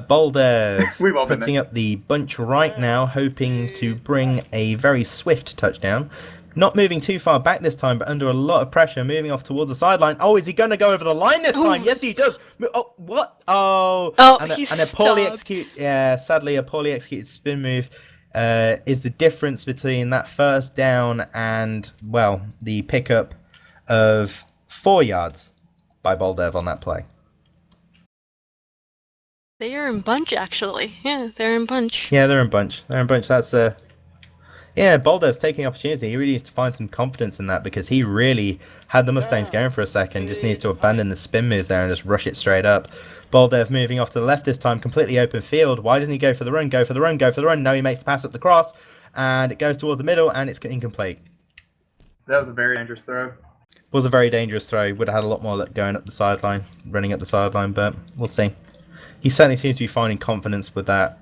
Boulder We've all been putting there. up the bunch right now, hoping to bring a very swift touchdown. Not moving too far back this time, but under a lot of pressure, moving off towards the sideline. Oh, is he going to go over the line this time? Ooh. Yes, he does. Oh, what? Oh, and He a poorly stopped. executed. Yeah, sadly, a poorly executed spin move is the difference between that first down and, well, the pickup of 4 yards by Boldev on that play. They are in bunch, actually. Yeah, they're in bunch. Yeah, they're in bunch. They're in bunch. That's yeah, Boldev's taking the opportunity. He really needs to find some confidence in that because he really had the Mustangs going for a second. Just needs to abandon the spin moves there and just rush it straight up. Boldev moving off to the left this time, completely open field. Why doesn't he go for the run? Go for the run, go for the run. No, he makes the pass up the cross and it goes towards the middle and it's incomplete. That was a very dangerous throw. Was a very dangerous throw. Would have had a lot more luck going up the sideline, running up the sideline, but we'll see. He certainly seems to be finding confidence with that.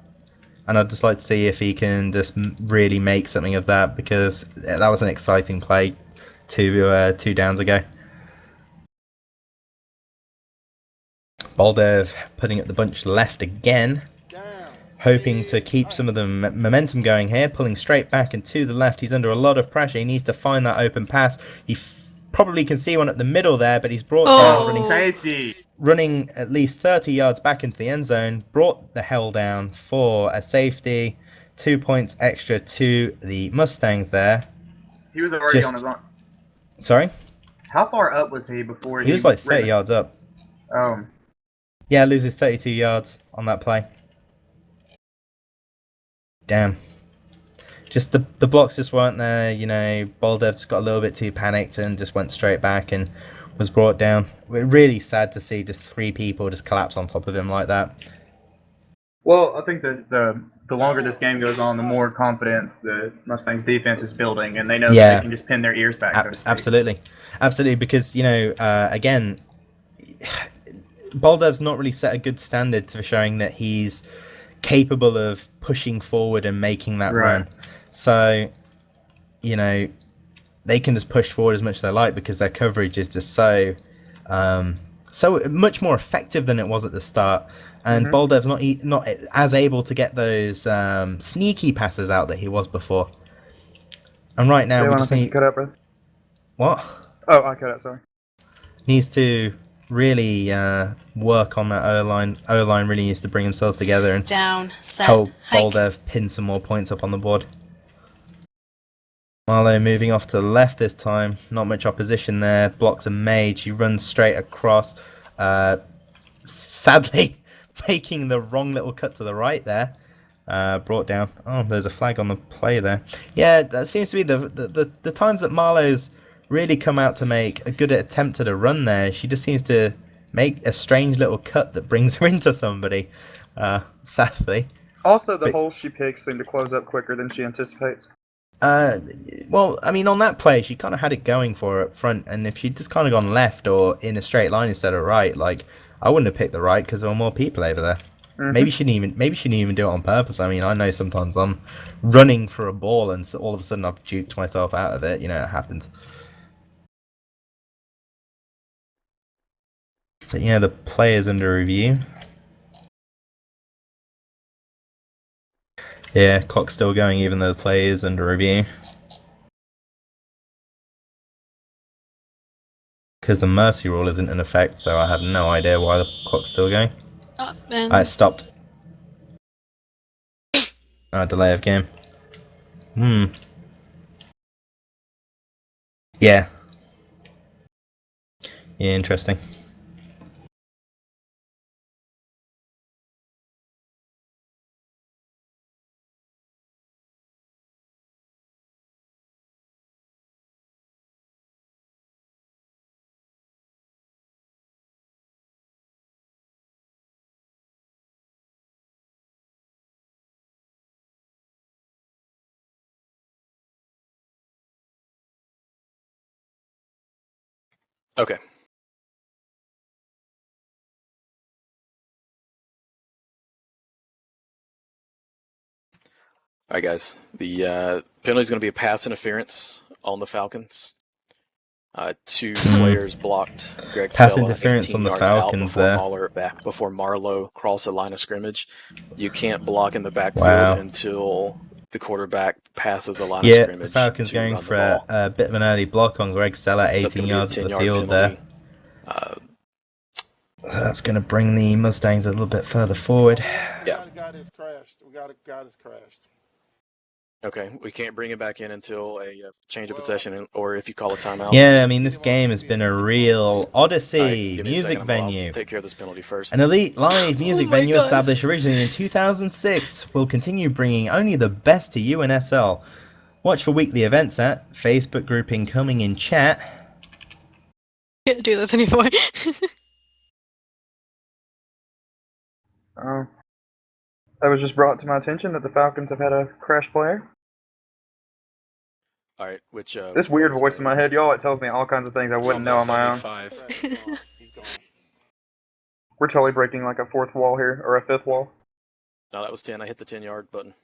And I'd just like to see if he can just really make something of that because that was an exciting play 2 downs ago. Boldev putting up the bunch left again, hoping to keep some of the momentum going here, pulling straight back and to the left. He's under a lot of pressure. He needs to find that open pass. He probably can see one at the middle there, but he's brought down running at least 30 yards back into the end zone, brought the hell down for a safety. 2 points extra to the Mustangs there. He was already on his own. Sorry? How far up was he before he was like 30 yards up. Oh. Yeah, loses 32 yards on that play. Damn. Just the blocks just weren't there, you know. Boldev just got a little bit too panicked and just went straight back and was brought down. Really sad to see just 3 people just collapse on top of him like that. Well, I think that the longer this game goes on, the more confidence the Mustangs defense is building, and they know that they can just pin their ears back. So to speak. Absolutely, because you know, again, Boldev's not really set a good standard for showing that he's capable of pushing forward and making that run. So, you know, they can just push forward as much as they like because their coverage is just so much more effective than it was at the start. And Boldev's not as able to get those sneaky passes out that he was before. And right now we just need. Cut out, bro. What? Oh, I cut out. Sorry. Needs to really work on that O-line. O-line really needs to bring themselves together and help Boldev pin some more points up on the board. Marlowe moving off to the left this time. Not much opposition there. Blocks are made. She runs straight across. Sadly, making the wrong little cut to the right there. Brought down. Oh, there's a flag on the play there. Yeah, that seems to be the times that Marlowe's really come out to make a good attempt at a run there. She just seems to make a strange little cut that brings her into somebody, sadly. Also, the holes she picks seem to close up quicker than she anticipates. Well, I mean, on that play, she kind of had it going for her up front, and if she'd just kind of gone left or in a straight line instead of right, like, I wouldn't have picked the right because there were more people over there. Maybe she didn't even do it on purpose. I mean, I know sometimes I'm running for a ball and so all of a sudden I've juked myself out of it. You know, it happens. But yeah, the play is under review. Yeah, clock's still going even though the play is under review. Because the mercy rule isn't in effect, so I have no idea why the clock's still going. It stopped. Delay of game. Yeah. Yeah, interesting. Okay. All right, guys. The penalty is going to be a pass interference on the Falcons. 2 players blocked. Greg Pass Stella, interference 18 on the yards out Falcons before there. before Marlowe crossed the line of scrimmage. You can't block in the backfield Wow. until the quarterback passes a line of Yeah, scrimmage. the Falcons to going run the for ball. a bit of an early block on Greg Seller, So that's 18 gonna be a yards up the 10-yard field penalty. there. So that's going to bring the Mustangs a little bit further forward. We got a guy that's crashed. We got a guy that's crashed. Okay, we can't bring him back in until a change of possession, or if you call a timeout. Yeah, I mean, this game has been a real odyssey. All right, give me a Music second, I'll venue. take care of this penalty first. An elite live music Oh my venue God. established originally in 2006 will continue bringing only the best to UNSL. Watch for weekly events at Facebook group incoming in chat. Can't do this anymore. That was just brought to my attention that the Falcons have had a crash player. All right, which This weird voice in my head, y'all, it tells me all kinds of things I wouldn't know on my own. 75. He's gone. He's gone. We're totally breaking like a fourth wall here, or a fifth wall. No, that was 10. I hit the 10-yard button.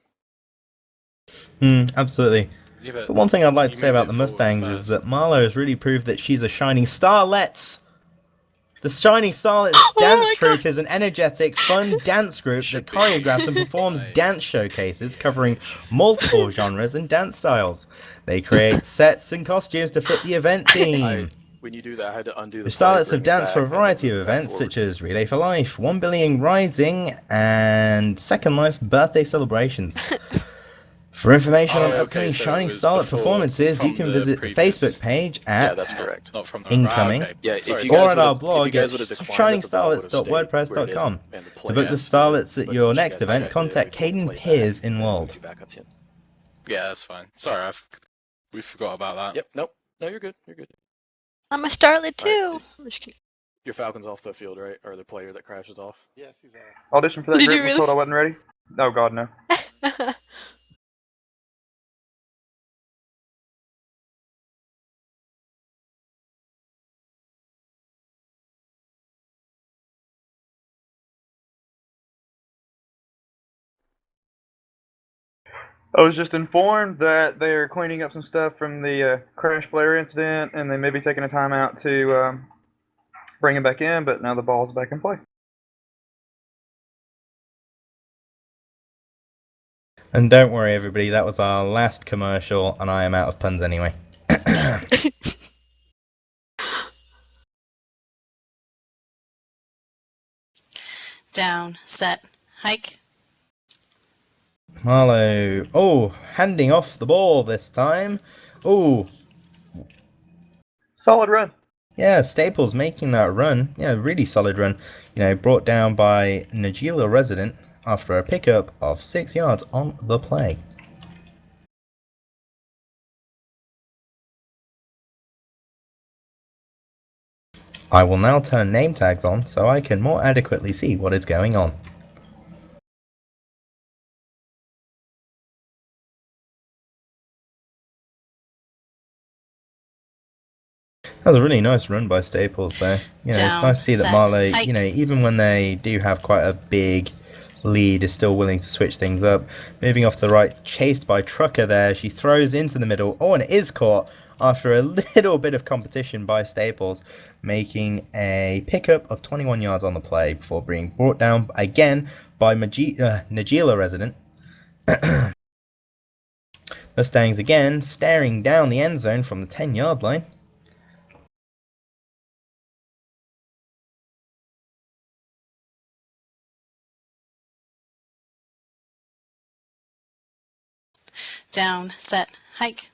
Absolutely. Yeah, but But one thing I'd like to you say moved about it the forward Mustangs is first. that Marlo has really proved that she's a shining starlet. The Shining Starlets Oh Dance my Troupe is an energetic, fun dance group that Should be. choreographs and performs Right. dance showcases covering multiple genres and dance styles. They create sets and costumes to fit the event theme. When you do that, I had to undo The the Starlets play, have bring it danced for a back, and variety then of move it back events forward. such as Relay for Life, 1 Billion Rising, and Second Life's birthday celebrations. For information on Oh, okay, upcoming so it Shining was Starlet before performances, you from can the visit the previous- Facebook page Yeah, at that's correct. Not from the Incoming. Okay. Yeah, if Sorry, you or guys at our would've- blog if you guys at would've declined it, the ball would've stayed where it is, shiningstarlets.wordpress.com. and the To play book the has to- Starlets at but your since you next guys event, decided contact to pull the Caden play back, Pears in then I'll Wold. move you back up 10. Yeah, that's fine. Sorry, we forgot about that. Yep, nope. No, you're good. You're good. I'm a starlet too. Alright. I'm just kidding. Your Falcon's off the field, right? Or the player that crashes off? Yes, he's out. Audition for that Did group, you was really? told I wasn't ready. Oh God, no. I was just informed that they're cleaning up some stuff from the crash player incident, and they may be taking a timeout to bring him back in. But now the ball's back in play. And don't worry, everybody, that was our last commercial, and I am out of puns anyway. Down, set, hike. Marlo, handing off the ball this time. Solid run. Yeah, Staples making that run. Yeah, really solid run. Brought down by Najila resident after a pickup of 6 yards on the play. I will now turn name tags on so I can more adequately see what is going on. That was a really nice run by Staples there. It's Down, nice to see that set, Marlow, hike. even when they do have quite a big lead, is still willing to switch things up. Moving off to the right, chased by Trucker there. She throws into the middle. And it is caught after a little bit of competition by Staples, making a pickup of 21 yards on the play before being brought down again by Najila resident. Mustangs again, staring down the end zone from the 10-yard line. Down, set, hike.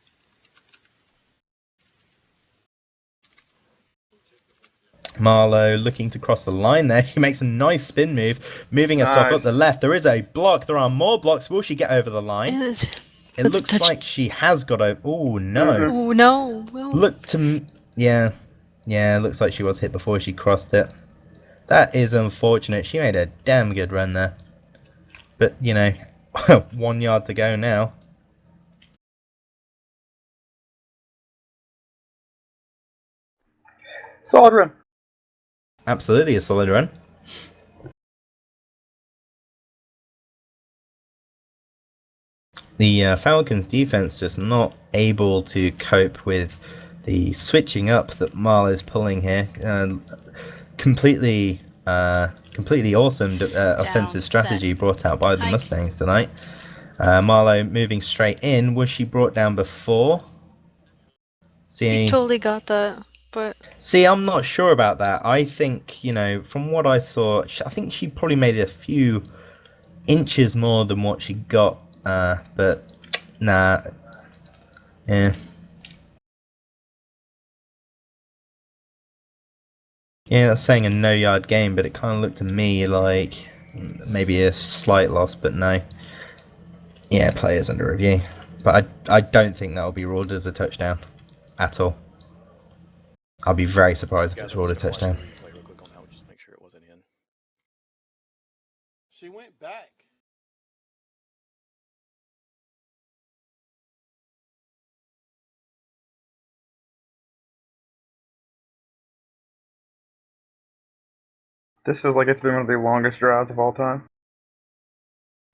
Marlo looking to cross the line there. She makes a nice spin move, moving herself up Nice. the left. There is a block. There are more blocks. Will she get over the line? Yes. It That's looks touch- like she has got over. Oh, no. Oh no. Well, Look to... Yeah. Yeah, looks like she was hit before she crossed it. That is unfortunate. She made a damn good run there. But, 1 yard to go now. Solid run. Absolutely a solid run. The Falcons defense just not able to cope with the switching up that Marlo's pulling here. Completely awesome offensive strategy brought out by the hike. Mustangs tonight. Marlowe moving straight in. Was she brought down before? You totally got that, but See, I'm not sure about that. I think, from what I saw, I think she probably made a few inches more than what she got. But nah, yeah. Yeah, that's saying a no-yard game, but it kind of looked to me like maybe a slight loss, but no. Yeah, players under review. But I don't think that'll be ruled as a touchdown at all. I'll be very surprised if Guys, it's I'm ruled a just gonna watch touchdown. the replay real quick on that one, just make sure it wasn't in. She went back. This feels like it's been one of the longest drives of all time.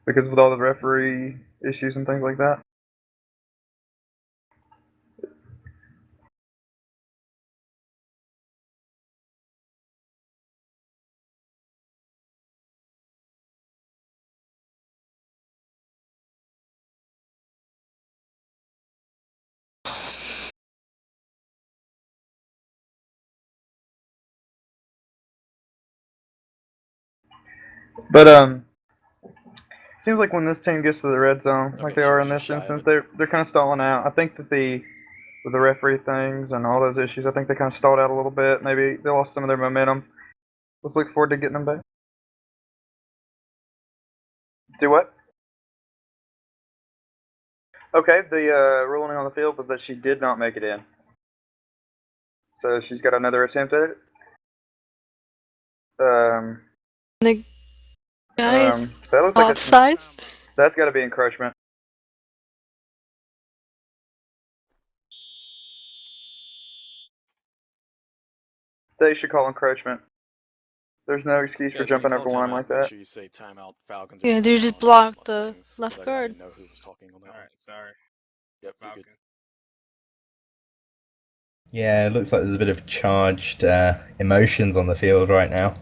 Because with all the referee issues and things like that. But seems like when this team gets to the red zone, like Okay, they she are was in just this shy of instance, it. they're kind of stalling out. I think that with the referee things and all those issues, I think they kind of stalled out a little bit. Maybe they lost some of their momentum. Let's look forward to getting them back. Do what? Okay, the ruling on the field was that she did not make it in. So she's got another attempt at it. the guys That looks like offsides. that's got to be encroachment. They should call encroachment. There's no excuse for Guys, when you jumping call over the line timeout, like make that. sure you say timeout Falcons. Or Yeah, they timeout just blocked the Mustangs, 'cause left I guard. didn't know who was talking on that one. sorry. Yep, you're good. Yeah, it looks like there's a bit of charged emotions on the field right now.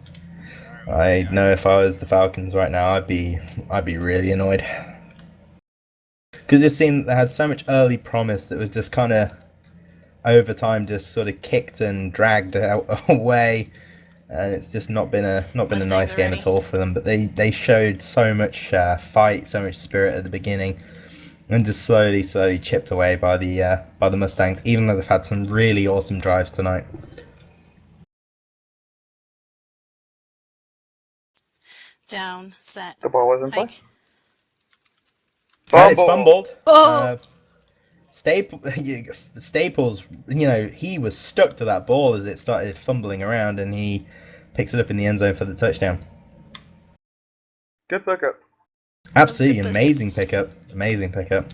I know if I was the Falcons right now, I'd be really annoyed. Because it seemed they had so much early promise that was just kind of over time just sort of kicked and dragged out away, and it's just not been a Mustangs nice are game ready. at all for them. But they showed so much fight, so much spirit at the beginning, and just slowly chipped away by the Mustangs. Even though they've had some really awesome drives tonight. Down, set, The ball was in play. hike. And it's fumbled. Oh, Staples, he was stuck to that ball as it started fumbling around, and he picks it up in the end zone for the touchdown. Good pickup. Absolutely Good amazing pickups. pickup. Amazing pickup.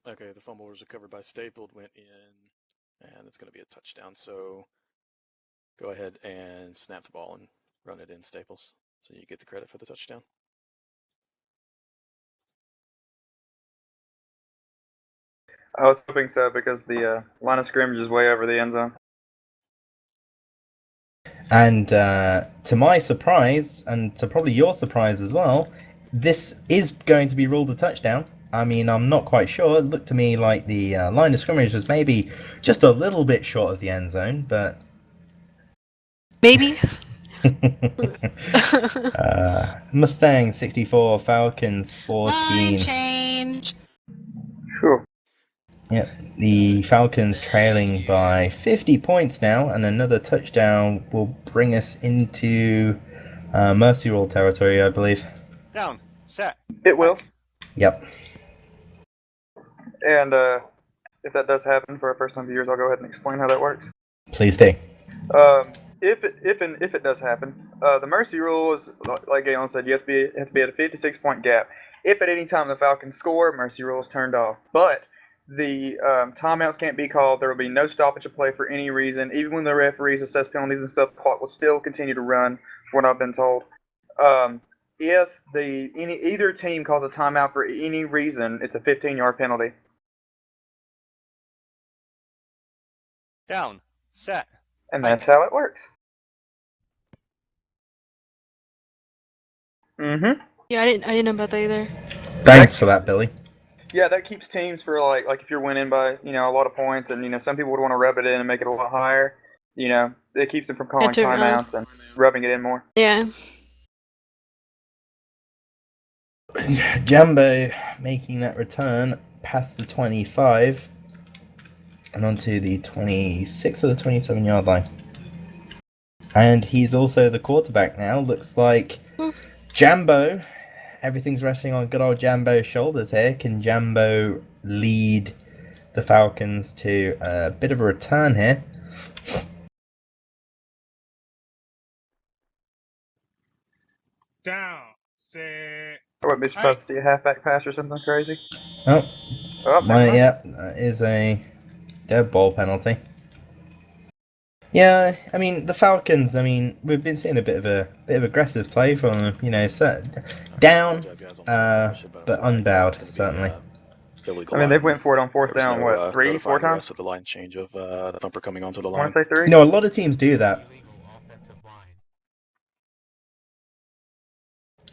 Okay, the fumble was recovered by Stapled, went in, and it's going to be a touchdown. So go ahead and snap the ball and run it in, Staples, so you get the credit for the touchdown. I was hoping so because the line of scrimmage is way over the end zone. And to my surprise, and to probably your surprise as well, this is going to be ruled a touchdown. I mean, I'm not quite sure. It looked to me like the line of scrimmage was maybe just a little bit short of the end zone, but maybe. Mustangs 64, Falcons 14. Line change. Whew. Yep, the Falcons trailing by 50 points now, and another touchdown will bring us into Mercy Rule territory, I believe. Down, set. It will. Yep. And if that does happen for our first-time viewers, I'll go ahead and explain how that works. Please do. If it does happen, the mercy rule is like Galen said, you have to be at a 56-point gap. If at any time the Falcons score, mercy rule is turned off. But the timeouts can't be called. There will be no stoppage of play for any reason. Even when the referees assess penalties and stuff, the clock will still continue to run. From what I've been told. If either team calls a timeout for any reason, it's a 15-yard penalty. Down. Set. And that's how it works. Mm-hmm. Yeah, I didn't know about that either. Thanks for that, Billy. Yeah, that keeps teams for like if you're winning by a lot of points, and some people would want to rub it in and make it a lot higher. It keeps them from calling timeouts and rubbing it in more. Yeah. Jambo making that return past the 25 and onto the 26 or the 27 yard line. And he's also the quarterback now. Looks like Jambo, everything's resting on good old Jambo's shoulders here. Can Jambo lead the Falcons to a bit of a return here? Down. Set. I wouldn't be surprised to see a halfback pass or something crazy. Oh, never mind. yeah, that is a dead ball penalty. Yeah, I mean the Falcons. I mean we've been seeing a bit of aggressive play from them. Down, but unbowed certainly. I mean, they went for it on fourth down, what, 3, 4 times? To the line change of the thumper coming onto the I line. want to say 3. A lot of teams do that.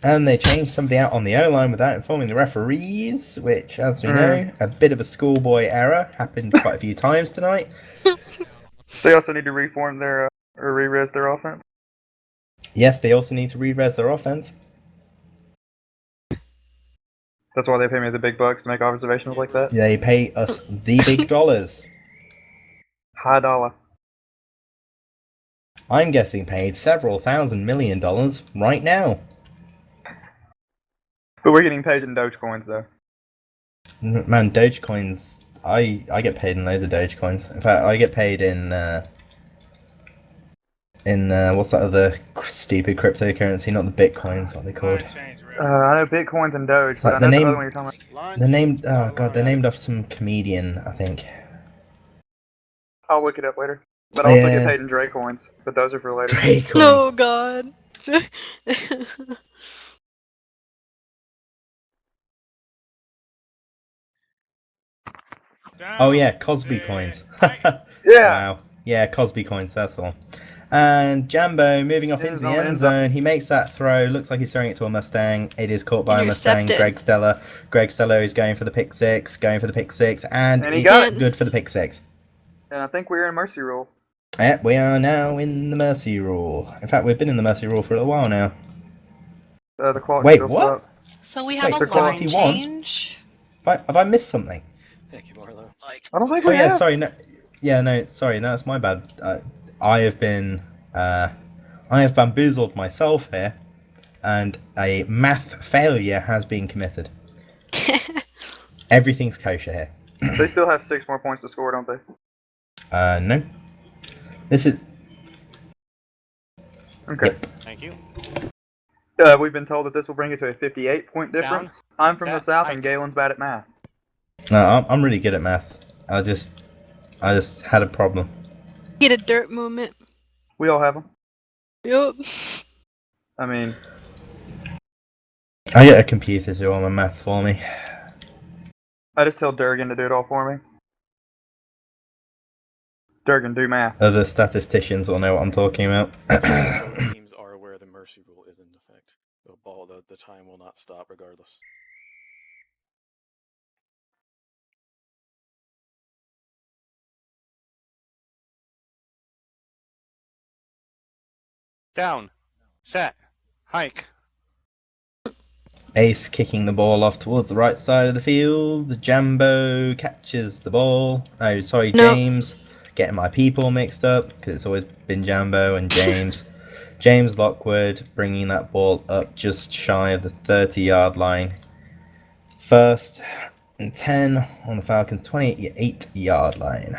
And they changed somebody out on the O-line without informing the referees, which, as we know, a bit of a schoolboy error, happened quite a few times tonight. They also need to reform their, or re-res their offense. Yes, they also need to re-res their offense. That's why they pay me the big bucks to make observations like that. They pay us the big dollars. High dollar. I'm getting paid several $1,000 million right now. But we're getting paid in Dogecoins, though. Man, Dogecoins, I get paid in loads of Dogecoins. In fact, I get paid in what's that other stupid cryptocurrency? Not the Bitcoins, what are they called? I know Bitcoins and Doge, It's but like I know the the name- other one you're talking about. They're named, oh god, they're named after some comedian, I think. I'll look it up later. But I also Yeah. get paid in Dre coins, but those are for later. Bitcoins. No, God. Oh yeah, Cosby coins. Yeah! Wow. Yeah, Cosby coins, that's the one. And Jambo moving off into the end zone. He makes that throw. Looks like he's throwing it to a Mustang. It is caught by a Mustang. Intercepted. Greg Stella. Greg Stella is going for the pick six. And he it's got it. good for the pick six. And I think we're in mercy rule. Yep, we are now in the mercy rule. In fact, we've been in the mercy rule for a little while now. The clock Wait, still what? stopped. So we have Wait, a line 71? change. Have I missed something? Thank you, Marlo. I don't think Oh we yeah, have. sorry. No, yeah, no, sorry. No, that's my bad. I have been, I have bamboozled myself here, and a math failure has been committed. Everything's kosher here. They still have 6 more points to score, don't they? No. This is. Okay. Yep. Thank you. We've been told that this will bring it to a 58-point difference. I'm from the south, and Galen's bad at math. No, I'm really good at math. I just had a problem. Get a dirt moment. We all have them. Yup. I mean, I get a computer to do all my math for me. I just tell Durgan to do it all for me. Durgan, do math. Other statisticians will know what I'm talking about. Teams are aware the mercy rule is in effect. The time will not stop regardless. Down. Set. Hike. Ace kicking the ball off towards the right side of the field. Jambo catches the ball. Oh, sorry, No. James. Getting my people mixed up because it's always been Jambo and James. James Lockwood bringing that ball up just shy of the 30-yard line. First and 10 on the Falcons' 28-yard line.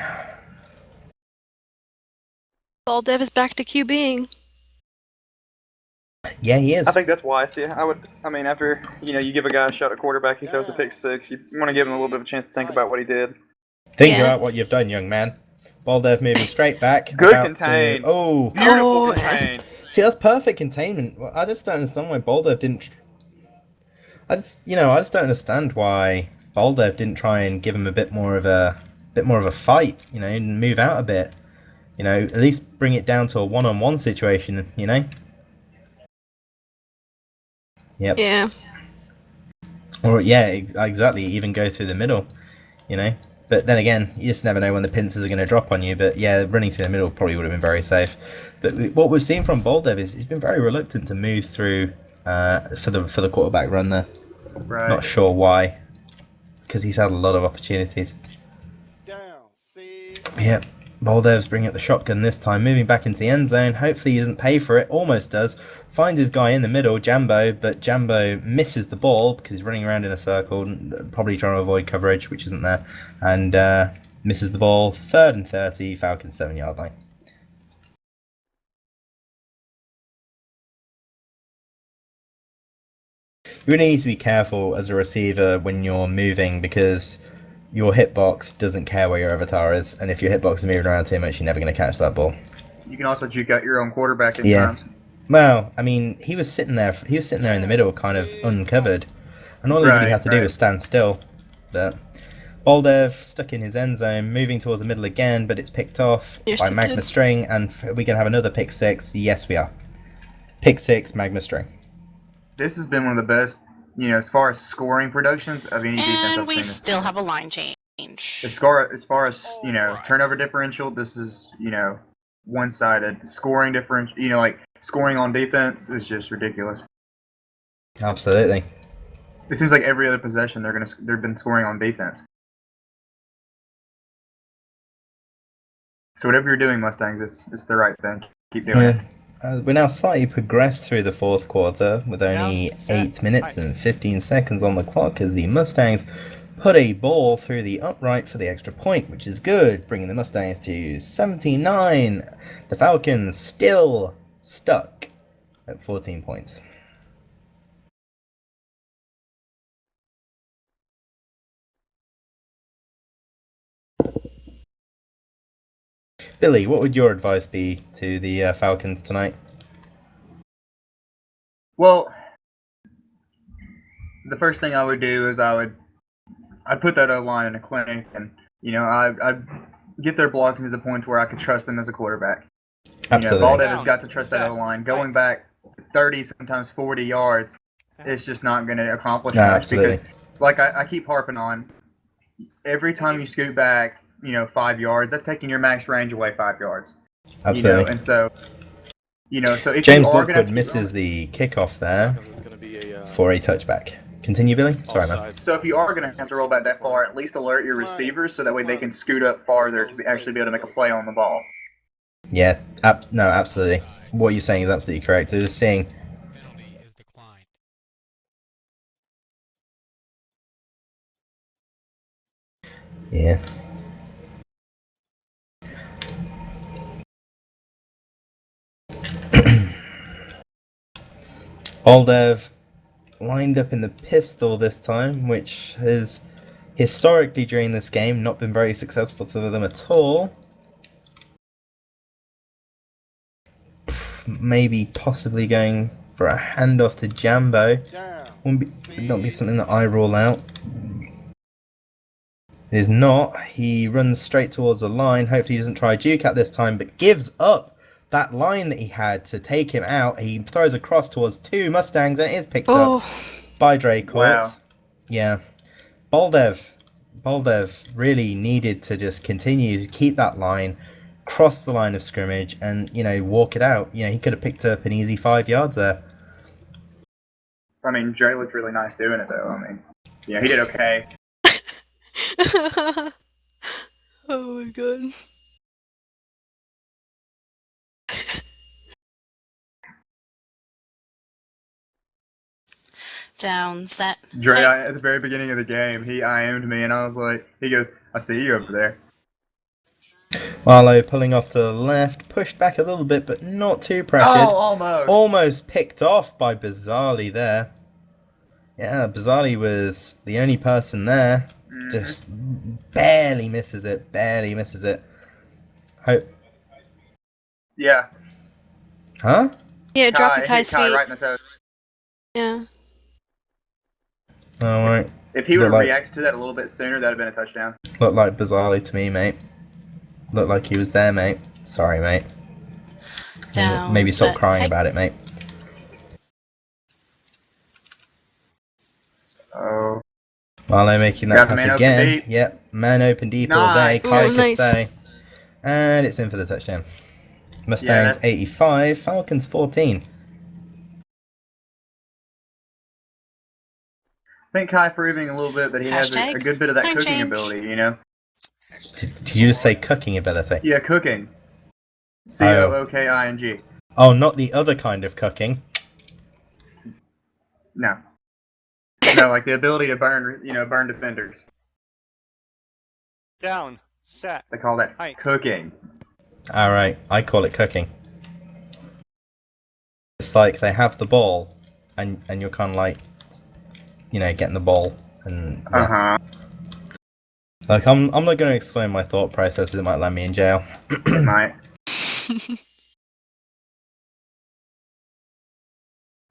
Ball Dev is back to QBing. Yeah, he is. I think that's wise. Yeah, I mean, after you give a guy a shot at quarterback, he throws a pick 6. You want to give him a little bit of a chance to think about what he did. Think Yeah. about what you've done, young man. Baldev moving straight back. Good about to- contain. Oh, Beautiful Oh. contain. see, that's perfect containment. Well, I just don't understand why Baldev didn't. I just don't understand why Baldev didn't try and give him a bit more of a fight. And move out a bit. You know, at least bring it down to a one-on-one situation, you know? Yep. Yeah. Or, yeah, exactly, even go through the middle, you know? But then again, you just never know when the pincers are going to drop on you. But yeah, running through the middle probably would have been very safe. But what we've seen from Boldev is he's been very reluctant to move through for the quarterback run there. Right. Not sure why, because he's had a lot of opportunities. Down. See. Yep. Boldev's bringing up the shotgun this time, moving back into the end zone. Hopefully he doesn't pay for it. Almost does. Finds his guy in the middle, Jambo, but Jambo misses the ball because he's running around in a circle, probably trying to avoid coverage, which isn't there, and misses the ball. 3rd and 30, Falcons 7-yard line. You really need to be careful as a receiver when you're moving because your hitbox doesn't care where your avatar is, and if your hitbox is moving around too much, you're never going to catch that ball. You can also juke out your own quarterback at Yeah. times. Well, I mean, he was sitting there in the middle, kind of uncovered, and all he really had to do was stand still. But Boldev stuck in his end zone, moving towards the middle again, but it's picked off Yes, by it Magma did. String, and we're going to have another pick six. Yes, we are. Pick six, Magma String. This has been one of the best, you know, as far as scoring productions of any defense And I've we seen this still season. have a line change. As far as you know, turnover differential, this is, you know, one-sided. Scoring differential, you know, like scoring on defense is just ridiculous. Absolutely. It seems like every other possession they've been scoring on defense. So whatever you're doing, Mustangs, it's the right thing. Keep doing it. We're now slightly progressed through the fourth quarter with only 8 minutes and 15 seconds on the clock as the Mustangs put a ball through the upright for the extra point, which is good, bringing the Mustangs to 79. The Falcons still stuck at 14 points. Billy, what would your advice be to the Falcons tonight? Well, the first thing I would do is I'd put that O-line in a clinic, and you know I'd get their blocking to the point where I could trust them as a quarterback. Absolutely. You know, Baldev has got to trust that O-line. Going back 30, sometimes 40 yards, it's just not going to accomplish much. Absolutely. Because, like I keep harping on, every time you scoot back, you know, 5 yards, that's taking your max range away 5 yards. Absolutely. You know, and so, you know, so if James you are going Lockwood to misses the kickoff there It's going to be a for a touchback. Continue, Billy. Sorry, man. offside. So if you are going to have to roll back that far, at least alert your receivers so that way they can scoot up farther to actually be able to make a play on the ball. Yeah, no, absolutely. What you're saying is absolutely correct. They're just seeing. Penalty is declined. Yeah. Boldev lined up in the pistol this time, which has historically during this game not been very successful to them at all. Maybe possibly going for a handoff to Jambo. Down. Would not be something that I rule out. It is not. He runs straight towards the line. Hopefully he doesn't try Duke at this time, but gives up that line that he had to take him out. He throws across towards 2 Mustangs and it is picked up by Dre Courts. Wow. Yeah. Boldev really needed to just continue to keep that line, cross the line of scrimmage, and, you know, walk it out. You know, he could have picked up an easy 5 yards there. I mean, Dre looked really nice doing it, though. I mean, yeah, he did okay. Oh my god. Down, set. Dre, at the very beginning of the game, he IM'd me, and I was like, he goes, I see you over there. Marlowe pulling off to the left, pushed back a little bit, but not too pressured. Oh, almost. Almost picked off by Bizarrely there. Yeah, Bizarrely was the only person there. Just barely misses it. Barely misses it. Hope. Yeah. Huh? Yeah, drop Hit Kai's Kai feet. right in the toe. Yeah. Alright. If he would have Looked like- reacted to that a little bit sooner, that would have been a touchdown. Looked like Bizarrely to me, mate. Looked like he was there, mate. Sorry, mate. Down. Maybe stop set, crying hike. about it, mate. Oh, Marlowe making Got that the pass man open again. deep. Yep, man open deep all day. Nice. Kai Ooh, nice. say. And it's in for the touchdown. Mustangs that's- 85, Falcons 14. I think Kai proving a little bit that he has a Hashtag good bit of that time cooking change. ability, you know? Did you just say cooking ability? Yeah, cooking. Cooking. Oh, not the other kind of cooking. No. No, like the ability to burn, burn defenders. Down. Set. They call that Hike. cooking. Alright, I call it cooking. It's like they have the ball, and you're kind of like, getting the ball. And yeah. Uh-huh. Like, I'm not going to explain my thought process, it might land me in jail. It might.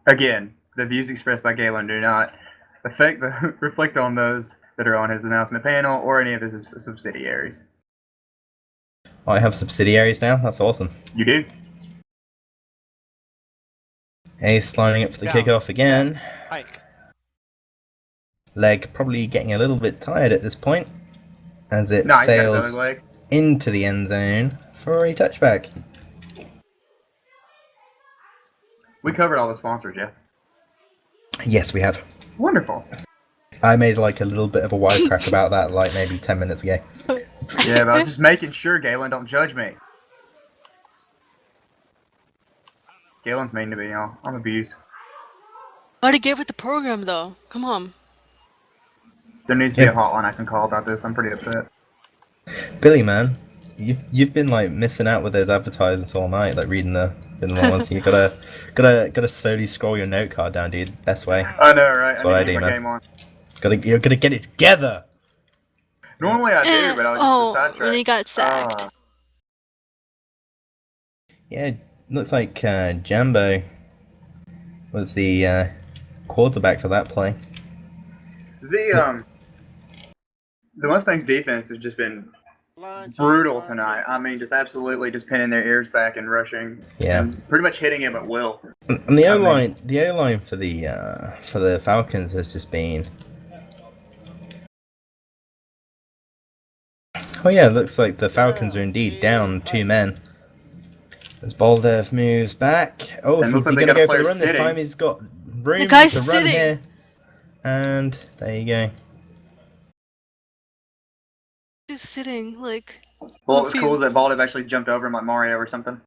Again, the views expressed by Galen do not reflect on those that are on his announcement panel or any of his subsidiaries. I have subsidiaries now, that's awesome. You do? Ace lining up for the Down. kickoff again. Hike. Leg probably getting a little bit tired at this point, as it No, he's got his sails other leg. into the end zone for a touchback. We covered all the sponsors, Jeff. Yes, we have. Wonderful. I made like a little bit of a wisecrack about that like maybe 10 minutes ago. Yeah, but I was just making sure, Galen, don't judge me. Galen's mean to me, y'all. I'm abused. Why'd he give it the program though? Come on. There needs to be Yeah. a hotline I can call about this. I'm pretty upset. Billy, man, you've been like missing out with those advertisements all night, like reading the long ones. You gotta slowly scroll your note card down, dude. Best way. I know, right? That's what I need to do, get my man. game on. You're gonna get it together. Normally I do, but I was just sidetracked. when he got sacked. Ah. Yeah, looks like Jambo was the quarterback for that play. The Mustangs defense has just been Line change, brutal line tonight. change. I mean, just absolutely just pinning their ears back and rushing. Yeah. And pretty much hitting him at will. And the I O mean- line for the Falcons has just been. Oh yeah, it looks like the Falcons are indeed down 2 men. As Baldev moves back. Oh, And he's looks like they gonna got a go for the player run this sitting. time. He's got room The guy's to run sitting. here. And there you go. Just sitting, like, Well, what was cool is that Baldev actually jumped over him like Mario or something.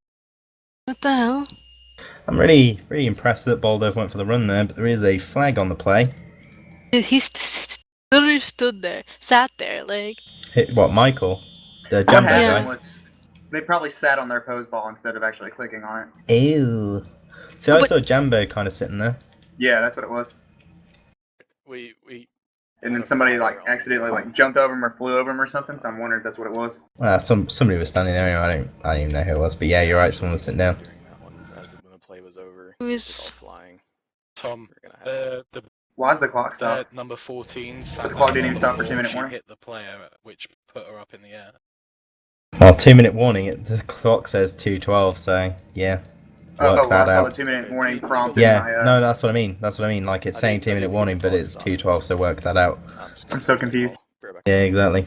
what the hell? I'm really impressed that Baldev went for the run there, but there is a flag on the play. He literally stood there, sat there, like. What, Michael? The What jumbo happened guy? was they probably sat on their pose ball instead of actually clicking on it. Ew. So I But- saw Jambo kind of sitting there. Yeah, that's what it was. We And then somebody like accidentally like jumped over him or flew over him or something. So I'm wondering if that's what it was. Somebody was standing there. Anyway, I don't even know who it was, but yeah, you're right. Someone was sitting down. when the play was over, Who it was is- all flying. Tom, We're gonna have the Why is the clock stopped? number 14. The clock didn't even stop for 2-minute She warning. hit the player, which put her up in the air. Well, 2-minute warning. The clock says 2:12, so yeah, work Oh, that I saw the out. 2-minute warning prompt. Yeah, in my, no, that's what I mean. That's what I mean. Like it's I saying didn't- I 2-minute didn't warning, think but the it's clock 2:12, so work that out. I'm so confused. Yeah, exactly.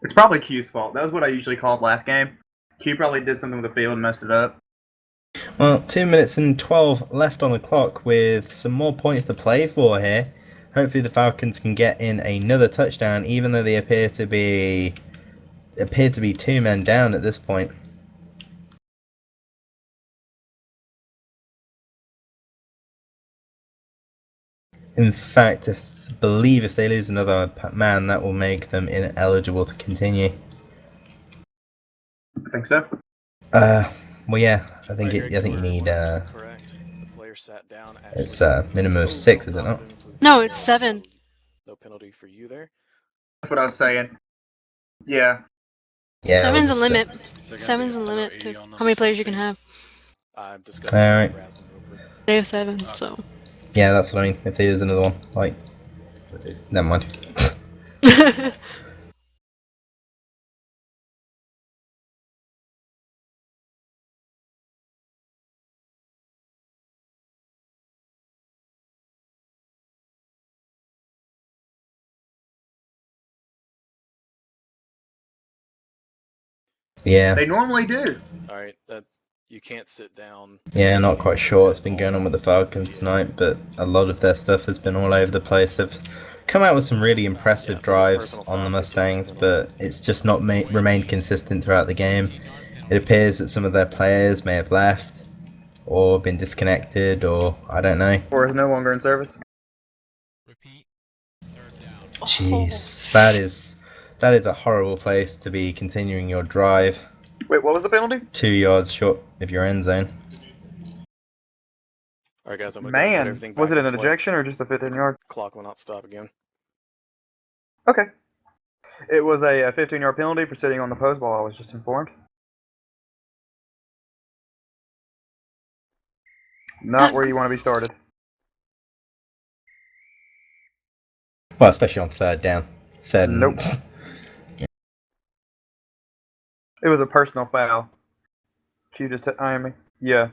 It's probably Q's fault. That was what I usually called last game. Q probably did something with the field and messed it up. Well, 2 minutes and 12 left on the clock with some more points to play for here. Hopefully the Falcons can get in another touchdown, even though they appear to be 2 men down at this point. In fact, I believe if they lose another man, that will make them ineligible to continue. I think so. Well, yeah, I think you need correct. The player sat down. it's minimum of 6, is it not? No, it's 7. No penalty for you there. That's what I was saying. Yeah. Yeah. it Seven's was the a limit. Is there gonna be 7's a the limit penalty to on how many number players you can 14? have. I'm discussing Alright. with Razvan real quick. They have 7, so. Yeah, that's what I mean. If there is another one, like, never mind. Yeah. They normally do. All right, that you can't sit down. Yeah, not quite sure what's been going on with the Falcons tonight, but a lot of their stuff has been all over the place. They've come out with some really impressive drives on the Mustangs, but it's just not remained consistent throughout the game. It appears that some of their players may have left, or been disconnected, or I don't know. Or is no longer in service. Repeat. Third down. Jeez, that is a horrible place to be continuing your drive. Wait, what was the penalty? 2 yards short of your end zone. All right, guys, I'm gonna go put Man, everything was back it an in play. ejection or just a 15-yard? Clock will not stop again. Okay. It was a 15-yard penalty for sitting on the post ball, I was just informed. Not where you want to be started. Well, especially on third down. Third and... Nope. It was a personal foul. Q just eyeing me. Yeah.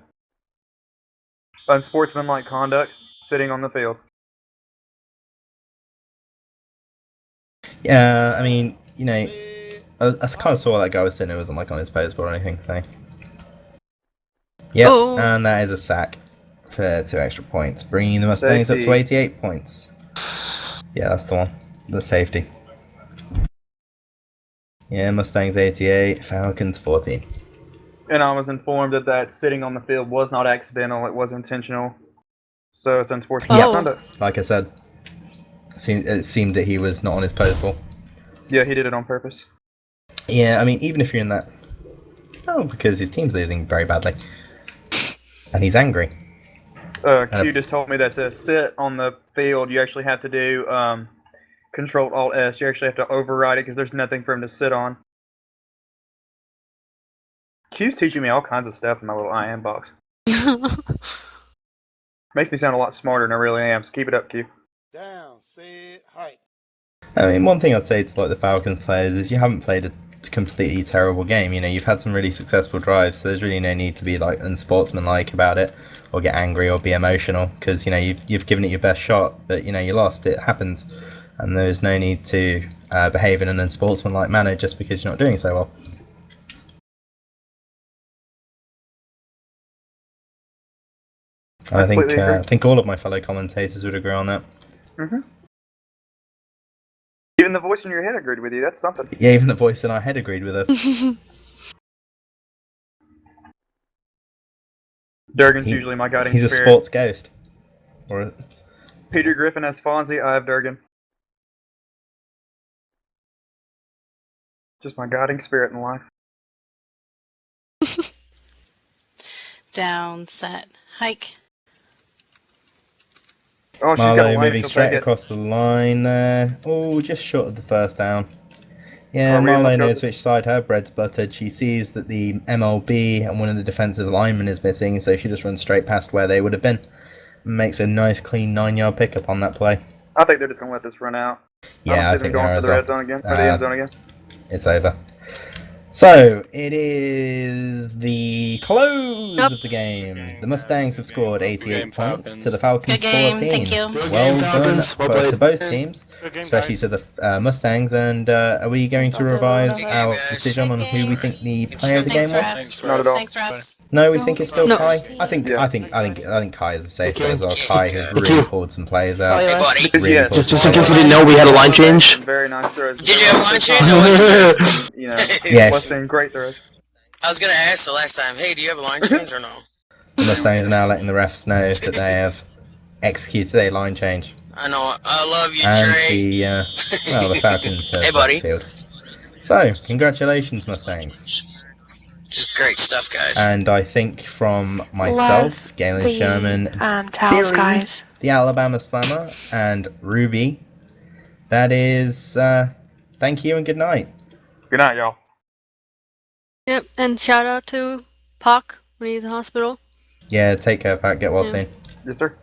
Unsportsmanlike conduct, sitting on the field. Yeah, I mean, you know, I kind of saw that guy was sitting. It wasn't like on his post or anything. So. Yep, Oh. and that is a sack for 2 extra points, bringing the Mustangs up to 88 points. Yeah, that's the one. The safety. Yeah, Mustangs 88, Falcons 14. And I was informed that sitting on the field was not accidental, it was intentional. So it's unsportsmanlike Oh. conduct. Like I said, it seemed that he was not on his post ball. Yeah, he did it on purpose. Yeah, I mean, even if you're in that... Oh, because his team's losing very badly. And he's angry. Q just told me that to sit on the field, you actually have to do Control-Alt-S. You actually have to override it because there's nothing for him to sit on. Q's teaching me all kinds of stuff in my little IM box. Makes me sound a lot smarter than I really am, so keep it up, Q. Down, set, hike. I mean, one thing I'd say to like the Falcons players is you haven't played a completely terrible game. You know, you've had some really successful drives, so there's really no need to be like unsportsmanlike about it, or get angry or be emotional, because you know you've given it your best shot, but you know you lost. It happens, and there's no need to behave in an unsportsmanlike manner just because you're not doing so well. I think all of my fellow commentators would agree on that. Mm-hmm. Even the voice in your head agreed with you. That's something. Yeah, even the voice in our head agreed with us. Durgan's usually my guiding He's spirit. a sports ghost. Or Peter Griffin as Fonzie, I have Durgan. Just my guiding spirit in life. Down, set, hike. Oh, she's got a Marlo line, moving she'll straight take it. across the line there. Oh, just short of the first down. Yeah, Oh, really? Marlo Let's go. knows which side her bread's buttered. She sees that the MLB and one of the defensive linemen is missing, so she just runs straight past where they would have been. Makes a nice, clean 9-yard pickup on that play. I think they're just going to let this run out. Yeah, I don't see think them they are going for as the well. red zone again, or the end zone again. It's over. So, it is the close Yep. of the game. The Mustangs have scored 88 game, points Falcons. to the Falcons Good game, 14. thank you. Good Well game, done Falcons. Well to played. both teams, Good game, especially guys. to the Mustangs. And are we going to revise our decision on who we think the player of the game Thanks, was? refs. Not at all. Thanks, refs. No, we think it's still No. Kai. I think Yeah. I think Kai is a safe play as well. Kai has really pulled some players out. Hey, buddy. Because, Really yeah, pulled Just some in case players you out. didn't know, we had a line change. Some very nice throws. Did you have a line change? You know, Yeah. less than great throws. I was gonna ask the last time, hey, do you have a line change or no? The Mustangs are now letting the refs know that they have executed a line change. I know, I love you, And Trey. the Falcons have Hey, buddy. left the field. So, congratulations, Mustangs. Just great stuff, guys. And I think from myself, Galen Sherman, towels, Billy, guys. the Alabama Slammer, and Ruby, that is, thank you and good night. Good night, y'all. Yep, and shout out to Pac when he's in hospital. Yeah, take care, Pat. Get well Yeah. soon. Yes, sir.